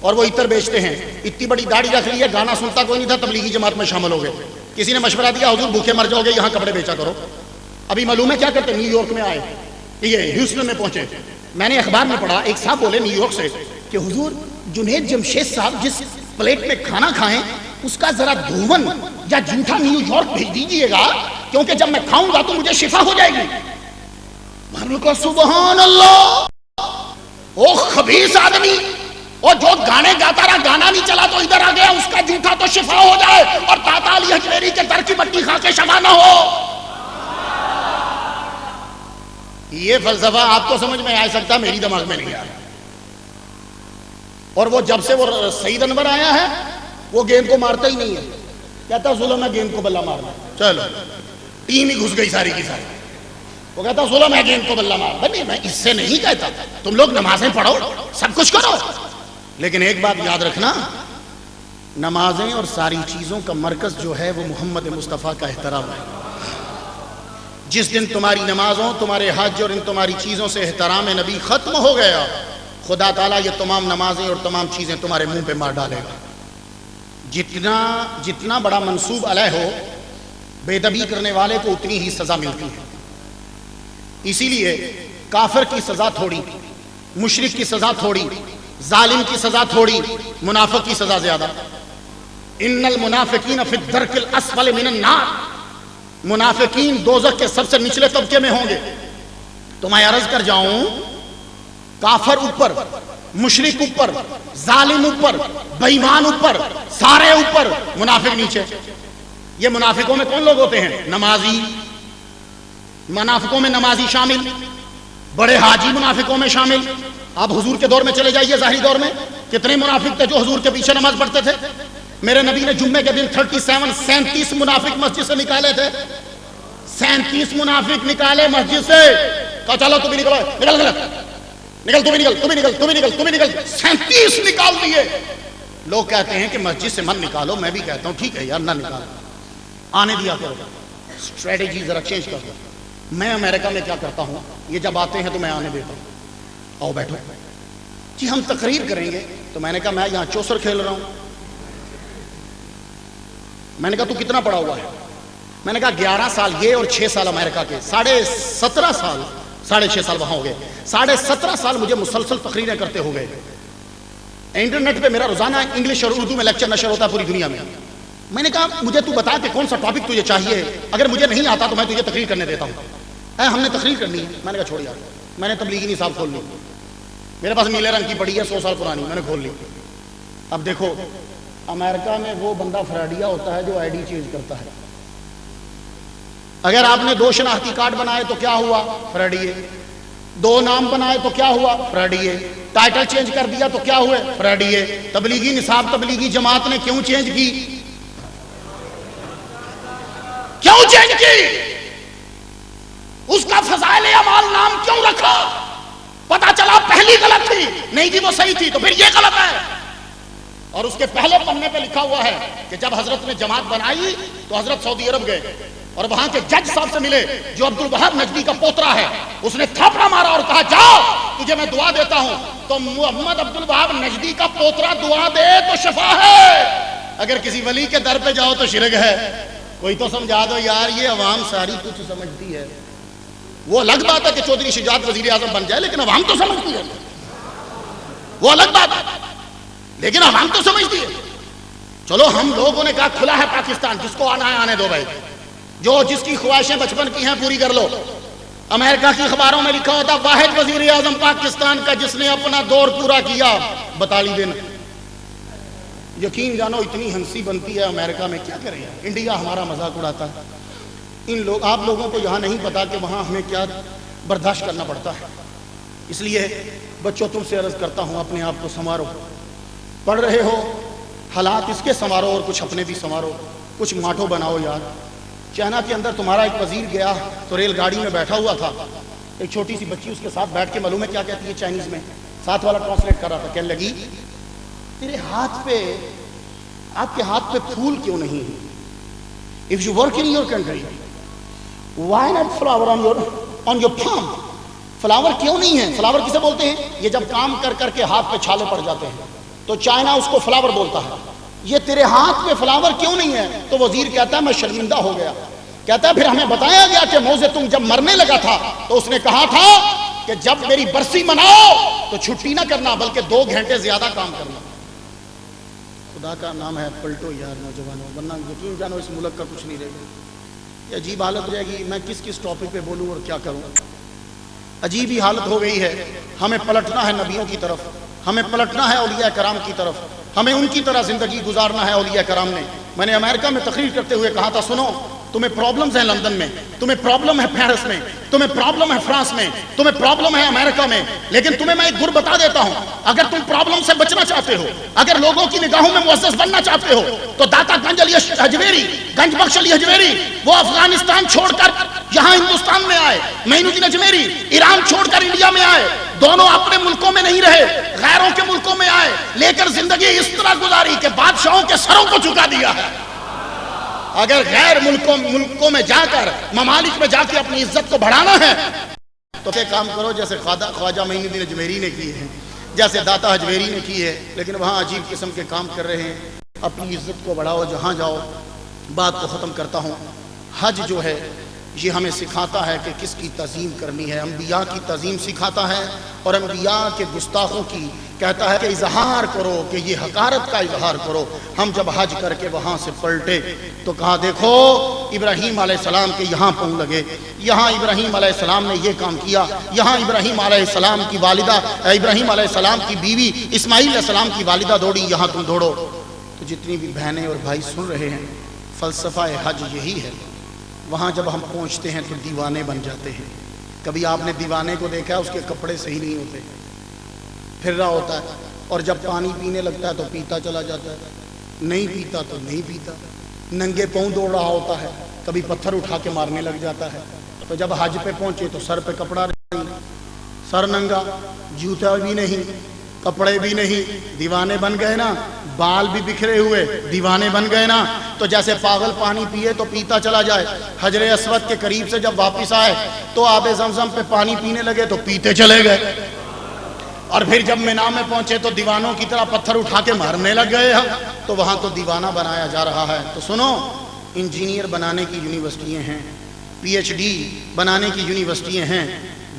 Speaker 1: اور وہ عطر بیچتے ہیں۔ اتنی بڑی داڑھی رکھ لی ہے، گانا سنتا کوئی نہیں تھا، تبلیغی جماعت میں شامل ہو گئے۔ کسی نے مشورہ دیا حضور بھوکے مر جاؤ گے، یہاں کپڑے بیچا کرو۔ ابھی معلوم ہے کیا کرتے، نیو یارک میں آئے، یہ ہیوسٹن میں پہنچے۔ میں نے اخبار میں پڑھا، ایک صاحب بولے نیو یارک سے کہ حضور جنید جمشید صاحب جس پلیٹ میں کھانا کھائیں اس کا ذرا دھون یا جھوٹا نیو یارک بھیج دیجئے گا، کیونکہ جب میں کھاؤں گا تو مجھے شفا ہو جائے گی۔ میں نے کہا سبحان اللہ، وہ خبیث آدمی، وہ جو گانے گاتا رہا، گانا نہیں چلا تو ادھر آ گیا، اس کا جھوٹا تو شفا ہو جائے، اور داتا علی حجویری کے در کی مٹی کھا کے شفا نہ ہو۔ یہ فلسفہ آپ کو سمجھ میں آ سکتا، میری دماغ میں نہیں آ رہا۔ اور وہ جب سے وہ سعید انور آیا ہے وہ گیند کو مارتا ہی نہیں ہے، کہتا ظلم ہے گیند کو بلہ مارنا۔ چلو ٹیم ہی گھس گئی ساری کی ساری، وہ کہتا ظلم ہے گیند کو بلہ مارنا۔ نہیں، میں اس سے نہیں کہتا، تم لوگ نمازیں پڑھو، سب کچھ کرو، لیکن ایک بات یاد رکھنا، نمازیں اور ساری چیزوں کا مرکز جو ہے وہ محمد مصطفیٰ کا احترام ہے۔ جس دن تمہاری نمازوں، تمہارے حج اور ان تمہاری چیزوں سے احترام نبی ختم ہو گیا، خدا تعالیٰ یہ تمام نمازیں اور تمام چیزیں تمہارے منہ پہ مار ڈالے گا۔ جتنا بڑا منصوب علیہ ہو، بے ادبی کرنے والے کو اتنی ہی سزا ملتی ہے۔ اسی لیے کافر کی سزا تھوڑی، مشرک کی سزا تھوڑی، ظالم کی سزا تھوڑی، منافق کی سزا زیادہ۔ ان المنافقین فی الدرک الاسفل من النار، منافقین دوزخ کے سب سے نچلے طبقے میں ہوں گے۔ تو میں عرض کر جاؤں، کافر اوپر، مشرک اوپر، ظالم اوپر، بے ایمان اوپر، سارے اوپر، منافق نیچے۔ یہ منافقوں میں کون لوگ ہوتے ہیں؟ نمازی، منافقوں میں نمازی شامل، بڑے حاجی منافقوں میں شامل. آپ حضور کے دور میں چلے جائیے, ظاہری دور میں کتنے منافق تھے جو حضور کے پیچھے نماز پڑھتے تھے. میرے نبی نے جمعے کے دن 37 منافق مسجد سے نکالے تھے. 37 منافق نکالے مسجد سے. کہا چلو تم بھی نکلو, نکل نکل, تم بھی نکل, تم بھی نکل, تم بھی نکل, تم بھی نکل. 37 نکال دیے. لوگ کہتے ہیں کہ مسجد سے من نکالو, میں بھی کہتا ہوں ٹھیک ہے یار نہ نکالو, آنے دیا کرو, اسٹریٹجی ذرا چینج کر دو. میں امریکہ میں کیا کرتا ہوں, یہ جب آتے ہیں تو میں آنے دیتا ہوں, آؤ بیٹھو جی ہم تقریر کریں گے. تو میں نے کہا میں یہاں چوسر کھیل رہا ہوں. میں نے کہا تو کتنا پڑھا ہوا ہے؟ میں نے کہا 11 سال یہ اور 6 سال امریکہ کے, 17.5 سال, 6.5 سال وہاں ہو گئے, 17.5 سال مجھے مسلسل تقریریں کرتے ہو گئے. انٹرنیٹ پہ میرا روزانہ انگلش اور اردو میں لیکچر نشر ہوتا ہے پوری دنیا میں. میں نے کہا مجھے تو بتا کہ کون سا ٹاپک تجھے چاہیے, اگر مجھے نہیں آتا تو میں تجھے تقریر کرنے دیتا ہوں. ہم نے تقریر کرنی ہے. میں نے کہا چھوڑ یار, میں نے تبلیغی نصاب کھول لی, میرے پاس نیلے رنگ کی پڑی ہے 100 سال پرانی, میں نے کھول لی. اب دیکھو امریکہ میں وہ بندہ فراڈیا ہوتا ہے جو آئی ڈی چینج کرتا ہے. اگر آپ نے 2 شناختی کارڈ بنائے تو کیا ہوا؟ فراڈیے. 2 نام بنائے تو کیا ہوا؟ فراڈیے. ٹائٹل چینج کر دیا تو کیا ہوئے؟ فراڈیے. تبلیغی نصاب تبلیغی جماعت نے کیوں چینج کی؟ کیوں چینج کی؟ اس کا فضائل اعمال نام کیوں رکھا؟ پتا چلا پہلی غلط تھی, نہیں تھی وہ صحیح تھی, تو پھر یہ غلط ہے. اور اس کے پہلے پنے پہ لکھا ہوا ہے کہ جب حضرت نے جماعت بنائی تو حضرت سعودی عرب گئے اور وہاں کے جج صاحب سے ملے جو عبد الوہاب نجدی کا پوترا ہے. اس نے تھاپڑا مارا اور کہا جاؤ تجھے میں دعا دیتا ہوں. تو محمد عبد الوہاب نجدی کا پوترا دعا دے تو شفا ہے, اگر کسی ولی کے در پہ جاؤ تو شرک ہے. کوئی تو سمجھا دو یار, یہ عوام ساری کچھ سمجھتی ہے. وہ الگ بات ہے کہ چودھری شجاعت وزیر اعظم بن جائے, لیکن عوام تو سمجھتی ہے. وہ الگ بات ہے لیکن عوام تو سمجھتی ہے. چلو ہم لوگوں نے کہا کھلا ہے پاکستان, جس کو آنا ہے آنے دو بھائی, جو جس کی خواہشیں بچپن کی ہیں پوری کر لو. امریکہ کی اخباروں میں لکھا ہوتا واحد وزیر اعظم پاکستان کا جس نے اپنا دور پورا کیا 42 دن. یقین جانو اتنی ہنسی بنتی ہے امریکہ میں, کیا کریں. انڈیا ہمارا مذاق اڑاتا ہے. آپ لوگوں کو یہاں نہیں پتا کہ وہاں ہمیں کیا برداشت کرنا پڑتا ہے. اس لیے بچوں تم سے عرض کرتا ہوں اپنے آپ کو سنوارو. پڑھ رہے ہو حالات اس کے سنوارو اور کچھ اپنے بھی سنوارو, کچھ ماٹو بناؤ یار. چائنا کے اندر تمہارا ایک وزیر گیا تو ریل گاڑی میں بیٹھا ہوا تھا, ایک چھوٹی سی بچی اس کے ساتھ بیٹھ کے معلوم ہے کیا کہتی ہے چائنیز میں, ساتھ والا ٹرانسلیٹ کر رہا تھا, کہنے لگی تیرے ہاتھ پہ, آپ کے ہاتھ پہ پھول کیوں نہیں ہے؟ If you work in your country, why not flower on your palm? Flower کیوں نہیں ہے؟ فلاور کسے بولتے ہیں؟ یہ جب کام کر کر کے ہاتھ پہ چھالے پڑ جاتے ہیں تو چائنا اس کو فلاور بولتا ہے. یہ تیرے ہاتھ پہ فلاور کیوں نہیں ہے؟ تو وزیر کہتا ہے میں شرمندہ ہو گیا. کہتا ہے پھر ہمیں بتایا گیا کہ موزے تم جب مرنے لگا تھا تو اس نے کہا تھا کہ جب میری برسی مناؤ تو چھٹی نہ کرنا بلکہ 2 گھنٹے زیادہ کام کرنا. خدا کا نام ہے پلٹو یار نوجوانوں, ورنہ یقین جانو اس ملک کا کچھ نہیں رہے گا. یہ عجیب حالت رہے گی, میں کس ٹاپک پہ بولوں اور کیا کروں. عجیب ہی حالت ہو گئی ہے. ہمیں پلٹنا ہے نبیوں کی طرف, ہمیں پلٹنا ہے اولیاء کرام کی طرف, ہمیں ان کی طرح زندگی گزارنا ہے اولیاء کرام نے. میں نے امریکہ میں تقریر کرتے ہوئے کہا تھا سنو تمہیں پرابلمز ہیں لندن میں, تمہیں پرابلم ہے پیرس میں, تمہیں پرابلم ہے فرانس میں, تمہیں پرابلم ہے امریکہ میں, لیکن تمہیں میں ایک گر بتا دیتا ہوں, اگر تم پرابلم سے بچنا چاہتے ہو, اگر لوگوں کی نگاہوں میں معزز بننا چاہتے ہو تو داتا گنج علی حجویری, گنج بخش علی حجویری وہ افغانستان چھوڑ کر یہاں ہندوستان میں آئے, معین الدین اجمیری ایران چھوڑ کر انڈیا میں آئے, دونوں اپنے ملکوں میں نہیں رہے, غیروں کے ملکوں میں آئے, لے کر زندگی اس طرح گزاری کہ بادشاہوں کے سروں کو جھکا دیا ہے. اگر غیر ملکوں میں جا کر ممالک میں جا کے اپنی عزت کو بڑھانا ہے تو کہ کام کرو جیسے خواجہ معین الدین اجمیری نے کیے ہیں, جیسے داتا حجویری نے کی ہے. لیکن وہاں عجیب قسم کے کام کر رہے ہیں. اپنی عزت کو بڑھاؤ جہاں جاؤ. بات کو ختم کرتا ہوں. حج جو ہے یہ ہمیں سکھاتا ہے کہ کس کی تعظیم کرنی ہے. انبیاء کی تعظیم سکھاتا ہے اور انبیاء کے گستاخوں کی کہتا ہے کہ اظہار کرو, کہ یہ حقارت کا اظہار کرو. ہم جب حج کر کے وہاں سے پلٹے تو کہا دیکھو ابراہیم علیہ السلام کے یہاں پاؤں لگے, یہاں ابراہیم علیہ السلام نے یہ کام کیا, یہاں ابراہیم علیہ السلام کی والدہ, ابراہیم علیہ السلام کی بیوی اسماعیل علیہ السلام کی والدہ دوڑی, یہاں تم دوڑو. تو جتنی بھی بہنیں اور بھائی سن رہے ہیں فلسفہ حج یہی ہے. وہاں جب ہم پہنچتے ہیں تو دیوانے بن جاتے ہیں. کبھی آپ نے دیوانے کو دیکھا ہے اس کے کپڑے صحیح نہیں ہوتے، پھر رہا ہوتا ہے، اور جب پانی پینے لگتا ہے تو پیتا چلا جاتا ہے، نہیں پیتا تو نہیں پیتا، ننگے پاؤں دوڑ رہا ہوتا ہے، کبھی پتھر اٹھا کے مارنے لگ جاتا ہے۔ تو جب حج پہ پہنچے تو سر پہ کپڑا نہیں، سر ننگا، جوتا بھی نہیں، کپڑے بھی نہیں، دیوانے بن گئے نا، بال بھی بکھرے ہوئے، دیوانے بن گئے نا۔ تو جیسے پاگل پانی پیے تو پیتا چلا جائے، حجر اسود کے قریب سے جب واپس آئے تو آب زمزم پہ پانی پینے لگے تو پیتے چلے گئے، اور پھر جب مینا میں پہنچے تو دیوانوں کی طرح پتھر اٹھا کے مارنے لگ گئے ہم، تو وہاں تو دیوانہ بنایا جا رہا ہے۔ تو سنو، انجینئر بنانے کی یونیورسٹیاں ہیں، پی ایچ ڈی بنانے کی یونیورسٹیاں ہیں،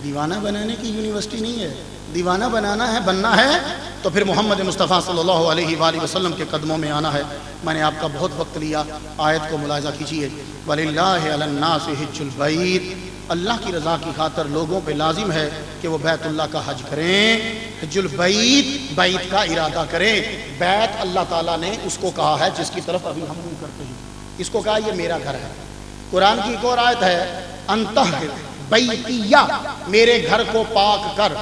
Speaker 1: دیوانہ بنانے کی یونیورسٹی نہیں ہے۔ دیوانہ بنانا ہے، بننا ہے تو پھر محمد مصطفیٰ صلی اللہ علیہ وآلہ وسلم کے قدموں میں آنا ہے۔ میں نے آپ کا بہت وقت لیا، آیت کو ملاحظہ کیجیے، وَلِلَّهِ عَلَى النَّاسِ حِجُّ الْبَيْتِ، اللہ کی رضا کی خاطر لوگوں پہ لازم ہے کہ وہ بیت اللہ کا حج کریں، حج البیت، بیت کا ارادہ کریں۔ بیت اللہ تعالیٰ نے اس کو کہا ہے جس کی طرف ابھی ہم نہیں کرتے ہیں، اس کو کہا یہ میرا گھر ہے۔ قرآن کی ایک اور آیت ہے، انطہر بیتیہ، میرے گھر کو پاک کر۔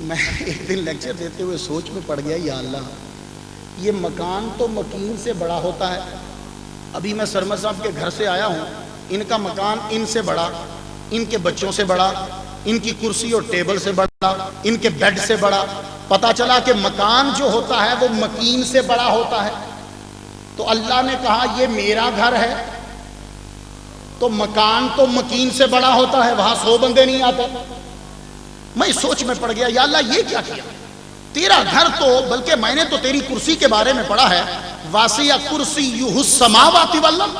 Speaker 1: میں ایک دن لیکچر دیتے ہوئے سوچ میں پڑ گیا، یا اللہ، یہ مکان تو مکین سے بڑا ہوتا ہے۔ ابھی میں سرمد صاحب کے گھر سے آیا ہوں، ان کا مکان ان سے بڑا، ان کے بچوں سے بڑا، ان کی کرسی اور ٹیبل سے بڑا، ان کے بیڈ سے بڑا۔ پتا چلا کہ مکان جو ہوتا ہے وہ مکین سے بڑا ہوتا ہے۔ تو اللہ نے کہا یہ میرا گھر ہے، تو مکان تو مکین سے بڑا ہوتا ہے، وہاں 100 بندے نہیں آتے۔ میں سوچ میں پڑ گیا، یا اللہ یہ کیا کیا؟ تیرا گھر تو، بلکہ میں نے تو تیری کرسی کے بارے میں پڑھا ہے، واسع کرسیہ السماوات والارض،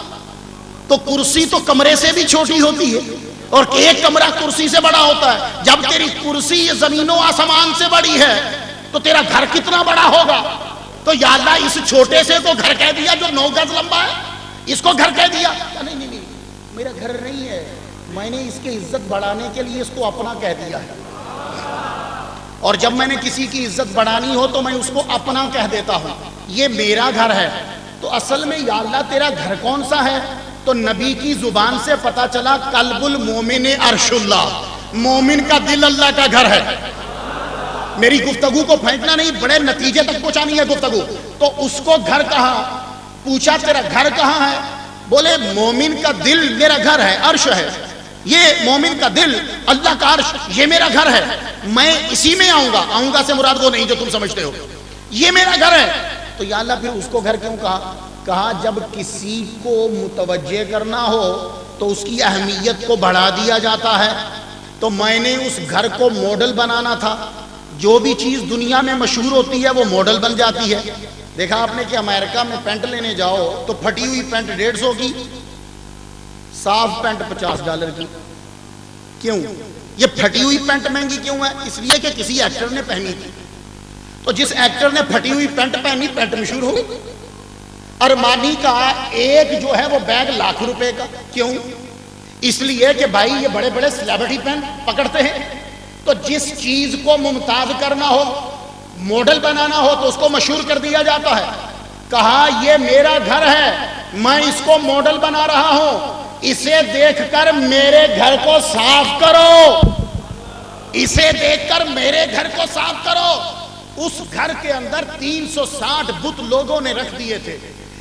Speaker 1: تو کرسی تو کمرے سے بھی چھوٹی ہوتی ہے، اور ایک کمرہ کرسی سے بڑا ہوتا ہے۔ جب تیری کرسی زمین و آسمان سے بڑی ہے تو تیرا گھر کتنا بڑا ہوگا؟ تو یا اللہ اس چھوٹے سے کو گھر کہہ دیا جو 9 گز لمبا ہے، اس کو گھر کہہ دیا؟ نہیں نہیں نہیں، میرا گھر نہیں ہے، میں نے اس کی عزت بڑھانے کے لیے اس کو اپنا کہہ دیا ہے۔ اور جب میں نے کسی کی عزت بڑھانی ہو تو میں اس کو اپنا کہہ دیتا ہوں، یہ میرا گھر ہے۔ تو اصل میں یا اللہ تیرا گھر کون سا ہے؟ تو نبی کی زبان سے پتا چلا، قلب المومن عرش اللہ، مومن کا دل اللہ کا گھر ہے۔ میری گفتگو کو پھینکنا نہیں، بڑے نتیجے تک پہنچانی ہے گفتگو۔ تو اس کو گھر کہا، پوچھا تیرا گھر کہاں ہے؟ بولے مومن کا دل میرا گھر ہے، عرش ہے، یہ مومن کا دل، اللہ کا عرش، یہ میرا گھر ہے، میں اسی میں آؤں گا۔ آؤں گا سے مراد وہ نہیں جو تم سمجھتے ہو، یہ میرا گھر ہے۔ تو یا اللہ پھر اس کو گھر کیوں کہا؟ کہا جب کسی کو متوجہ کرنا ہو تو اس کی اہمیت کو بڑھا دیا جاتا ہے۔ تو میں نے اس گھر کو ماڈل بنانا تھا، جو بھی چیز دنیا میں مشہور ہوتی ہے وہ ماڈل بن جاتی ہے۔ دیکھا آپ نے کہ امریکہ میں پینٹ لینے جاؤ تو پھٹی ہوئی پینٹ 150 کی، صاف پینٹ $50 کی۔ کیوں یہ پھٹی ہوئی پینٹ مہنگی کیوں ہے؟ اس لیے کہ کسی ایکٹر نے پہنی تھی، تو جس ایکٹر نے پھٹی ہوئی پینٹ پہنی، پینٹ مشہور ہو گئی۔ ارمانی کا ایک جو ہے وہ بیگ $1,00,000 کا، کیوں؟ اس لیے کہ بھائی یہ بڑے بڑے سیلیبریٹی پینٹ پکڑتے ہیں، تو جس چیز کو ممتاز کرنا ہو، ماڈل بنانا ہو تو اس کو مشہور کر دیا جاتا ہے۔ کہا یہ میرا گھر ہے، میں اس کو ماڈل بنا رہا ہوں، اسے دیکھ کر میرے گھر کو صاف کرو، اسے دیکھ کر میرے گھر کو صاف کرو۔ اس گھر کے اندر 360 بت لوگوں نے رکھ دیے تھے،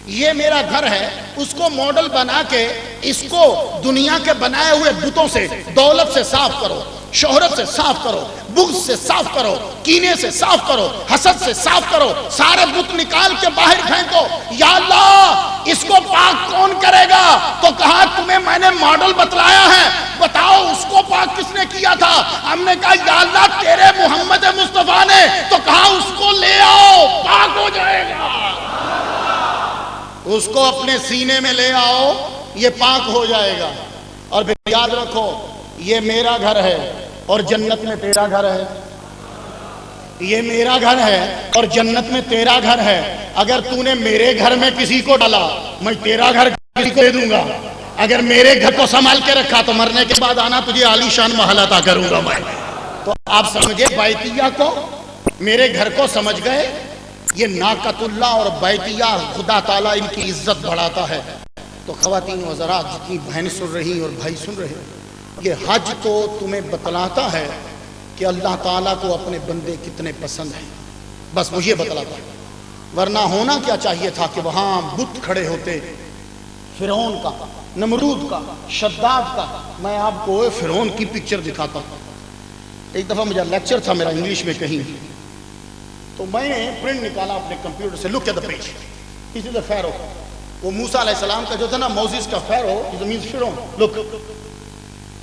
Speaker 1: یہ میرا گھر ہے، اس کو ماڈل بنا کے اس کو دنیا کے بنائے ہوئے بتوں سے، دولت سے صاف کرو، شہرت سے صاف کرو، بغض سے صاف کرو، کینے سے صاف کرو، حسد سے صاف کرو، سارے بت نکال کے باہر پھینکو۔ یا اللہ اس کو پاک کون کرے گا؟ تو کہا تمہیں میں نے ماڈل بتلایا ہے، بتاؤ اس کو پاک کس نے کیا تھا؟ ہم نے کہا یا اللہ تیرے محمد مصطفیٰ نے۔ تو کہا اس کو لے آؤ، پاک ہو جائے گا، اس کو اپنے سینے میں لے آؤ، یہ پاک ہو جائے گا۔ اور پھر یاد رکھو یہ میرا گھر ہے اور جنت میں تیرا گھر ہے، یہ میرا گھر ہے اور جنت میں تیرا گھر ہے۔ اگر تو نے میرے گھر میں کسی کو ڈالا، میں تیرا گھر کسی کو دے دوں گا۔ اگر میرے گھر کو سنبھال کے رکھا تو مرنے کے بعد آنا تجھے عالی شان محل عطا کروں گا میں۔ تو آپ سمجھے بیتیہ کو، میرے گھر کو سمجھ گئے؟ یہ ناقۃ اللہ اور بیتیہ، خدا تعالیٰ ان کی عزت بڑھاتا ہے۔ تو خواتین و حضرات، جتنی بہن سن رہی اور بھائی سن رہے، یہ حج تو تمہیں بتلاتا ہے کہ اللہ تعالیٰ کو اپنے بندے کتنے پسند ہیں، بس وہ یہ بتلاتا ہے۔ ورنہ ہونا کیا چاہیے تھا کہ وہاں بت کھڑے ہوتے، فرعون کا، نمرود کا، شداد کا۔ میں آپ کو فرعون کی پکچر دکھاتا ہوں۔ ایک دفعہ مجھے لیکچر تھا میرا انگلش میں کہیں، تو میں نے پرنٹ نکالا اپنے کمپیوٹر سے، لک ایٹ دا پیج، دس از اے فیرو۔ وہ موسیٰ علیہ السلام کا جو تھا نا موزیز کا فیرو، اٹ مینز فرعون۔ لک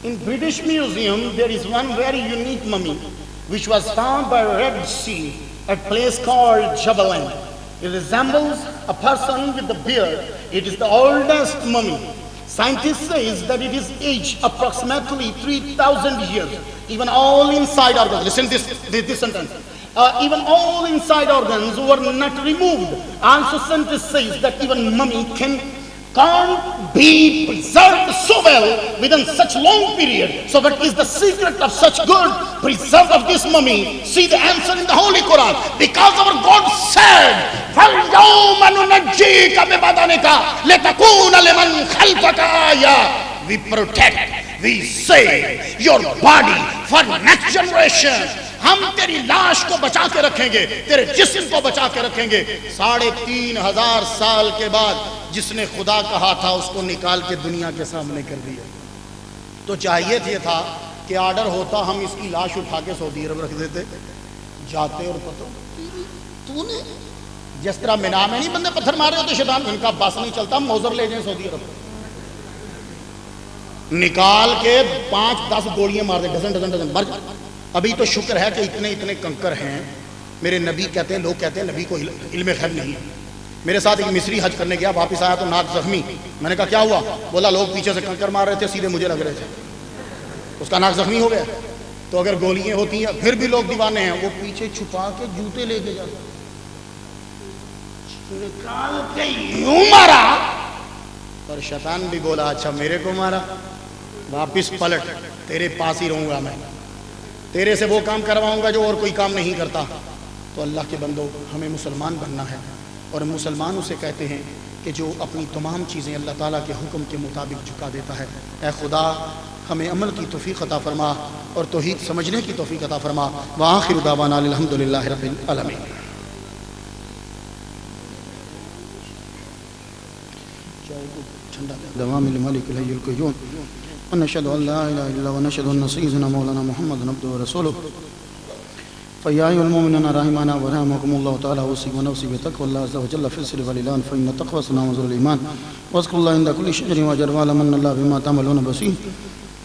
Speaker 1: in British Museum there is one very unique mummy which was found by Red Sea at a place called Jabalin. It resembles a person with a beard. It is the oldest mummy. Scientists say that it is aged approximately 3,000 years. Even all inside organs, listen this sentence. Even all inside organs were not removed. Also scientists say that even mummy can't be preserved so well within such long period. So what is the secret of such good preserve of this mummy? See the answer in the Holy Quran. Because our God said, فَالْيَوْمَ نُنَجِّيكَ بِبَدَنِكَ لِتَكُونَ لِمَنْ خَلْفَكَ آيَةً. We protect, we save your body for next generation. ہم تیری لاش کو بچا کے رکھیں گے، تیرے جسم کو بچا کے رکھیں گے۔ 3,500 سال کے بعد جس نے خدا کہا تھا اس کو نکال کے دنیا کے سامنے کر دیا۔ تو چاہیے تھا کہ آرڈر ہوتا ہم اس کی لاش اٹھا کے سعودی عرب رکھ دیتے، جاتے اور پتہ تو نے جس طرح مینا میں نہیں بندے پتھر مارے ہوتے شیطان، ان کا بس نہیں چلتا، موزر لے جائیں سعودی عرب، نکال کے 5-10 گولیاں مار دیں، ڈزن مر جائے۔ ابھی تو شکر ہے کہ اتنے کنکر ہیں۔ میرے نبی کہتے ہیں، لوگ کہتے ہیں نبی کو علم غیب نہیں ہے۔ میرے ساتھ ایک مصری حج کرنے گیا، واپس آیا تو ناک زخمی۔ میں نے کہا کیا ہوا؟ بولا لوگ پیچھے سے کنکر مار رہے تھے، سیدھے مجھے لگ رہے تھے، اس کا ناک زخمی ہو گیا۔ تو اگر گولیاں ہوتی ہیں پھر بھی لوگ دیوانے ہیں، وہ پیچھے چھپا کے جوتے لے کے جاتے، نکال کے یوں مارا، اور شیطان بھی بولا اچھا میرے کو مارا، واپس پلٹ، تیرے پاس ہی رہوں گا میں، تیرے سے وہ کام کرواؤں گا جو اور کوئی کام نہیں کرتا۔ تو اللہ کے بندو، ہمیں مسلمان بننا ہے، اور مسلمان اسے کہتے ہیں کہ جو اپنی تمام چیزیں اللہ تعالیٰ کے حکم کے مطابق جھکا دیتا ہے۔ اے خدا ہمیں عمل کی توفیق عطا فرما اور توحید سمجھنے کی توفیق عطا فرما۔ وآخر دعوانا الحمدللہ رب العالمین۔ دوام الملك الحي القيوم ونشهد ان لا اله الا الله ونشهد ان سيدنا مولانا محمد عبده ورسوله فيا ايها المؤمنون رحمنا ورحمكم الله تعالى اوصيكم ونفسي بتقوى الله عز وجل في السر والإعلان فان التقوى سنام الايمان واذكروا الله عند كل شجر وشجر واعلموا ان الله بما تعملون بصير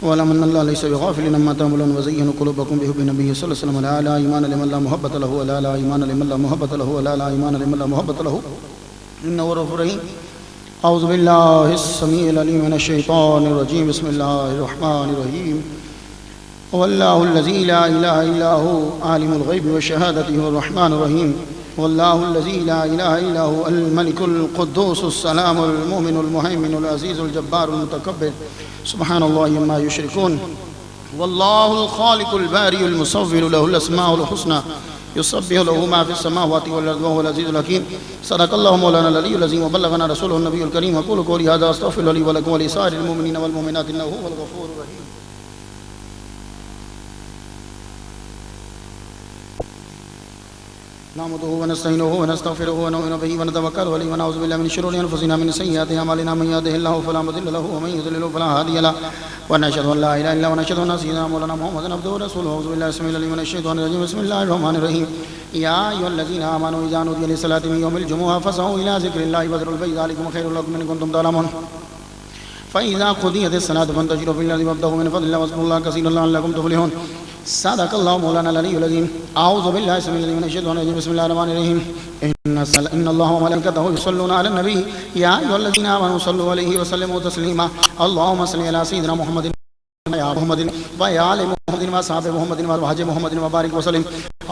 Speaker 1: واعلموا ان الله ليس بغافل عما تعملون وزينوا قلوبكم بحب النبي صلى الله عليه وسلم لا ايمان لمن لا محبة له ولا لا ايمان لمن لا محبة له ولا لا ايمان لمن لا محبة له انه رؤوف رحيم أعوذ بالله السميع العليم من الشيطان الرجيم بسم الله الرحمن الرحيم والله الذي لا إله إلا هو عالم الغيب والشهادة هو الرحمن الرحيم والله الذي لا إله إلا هو الملك القدوس السلام المؤمن المهيمن العزيز الجبار المتكبر سبحان الله عما يشركون والله الخالق البارئ المصور له الأسماء الحسنى يسبح له ما في السماوات والارض وهو العزيز الحكيم صدق الله مولانا العلي العظيم وبلغنا رسوله النبي الكريم اقول قولي هذا استغفر لي ولكم ولسائر المؤمنين والمؤمنات انه هو الغفور الرحيم نحمده ونستعينه ونستغفره ونؤمن به ونتوكل عليه ونعوذ بالله من شرور انفسنا من سيئات اعمالنا من يهده الله فلا مضل له ومن يضلل فلا هادي له ونشهد ان لا اله الا الله ونشهد ان سيدنا مولانا محمدا عبده ورسوله اعوذ بالله السميع العليم من الشيطان الرجيم بسم الله الرحمن الرحيم يا ايها الذين امنوا اذا نودي للصلاه من يوم الجمعه فاسعوا الى ذكر الله وذروا البيع ذلكم خير لكم ان كنتم تعلمون فاذا قضيت الصلاه فانتشروا في الارض وابتغوا من فضل الله واذكروا الله كثيرا لعلكم تفلحون صدق الله مولانا العلي العظيم اعوذ بالله السميع العليم من الشيطان الرجيم بسم الله الرحمن الرحيم ان الله وملائكته يصلون على النبي يا ايها الذين امنوا صلوا عليه وسلموا تسليما اللهم صل على سيدنا محمد وعلى محمد وعلى ال محمد وصحبه محمد وازواج محمد وبارك وسلم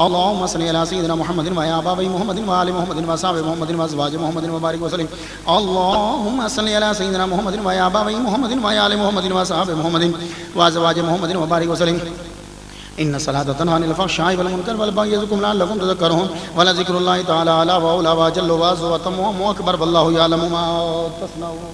Speaker 1: اللهم صل على سيدنا محمد وعلى ابي محمد وعلى محمد وصحبه محمد وازواج محمد وبارك وسلم اللهم صل على سيدنا محمد وعلى ابي محمد وعلى محمد وصحبه محمد وازواج محمد وبارك وسلم ان الصلاة تنهى عن الفحشاء والمنكر والبغي يعظكم لعلكم تذكرون ولذكر الله تعالى اعلى واولى واجل واعظم واتم واكبر والله يعلم ما تصنعون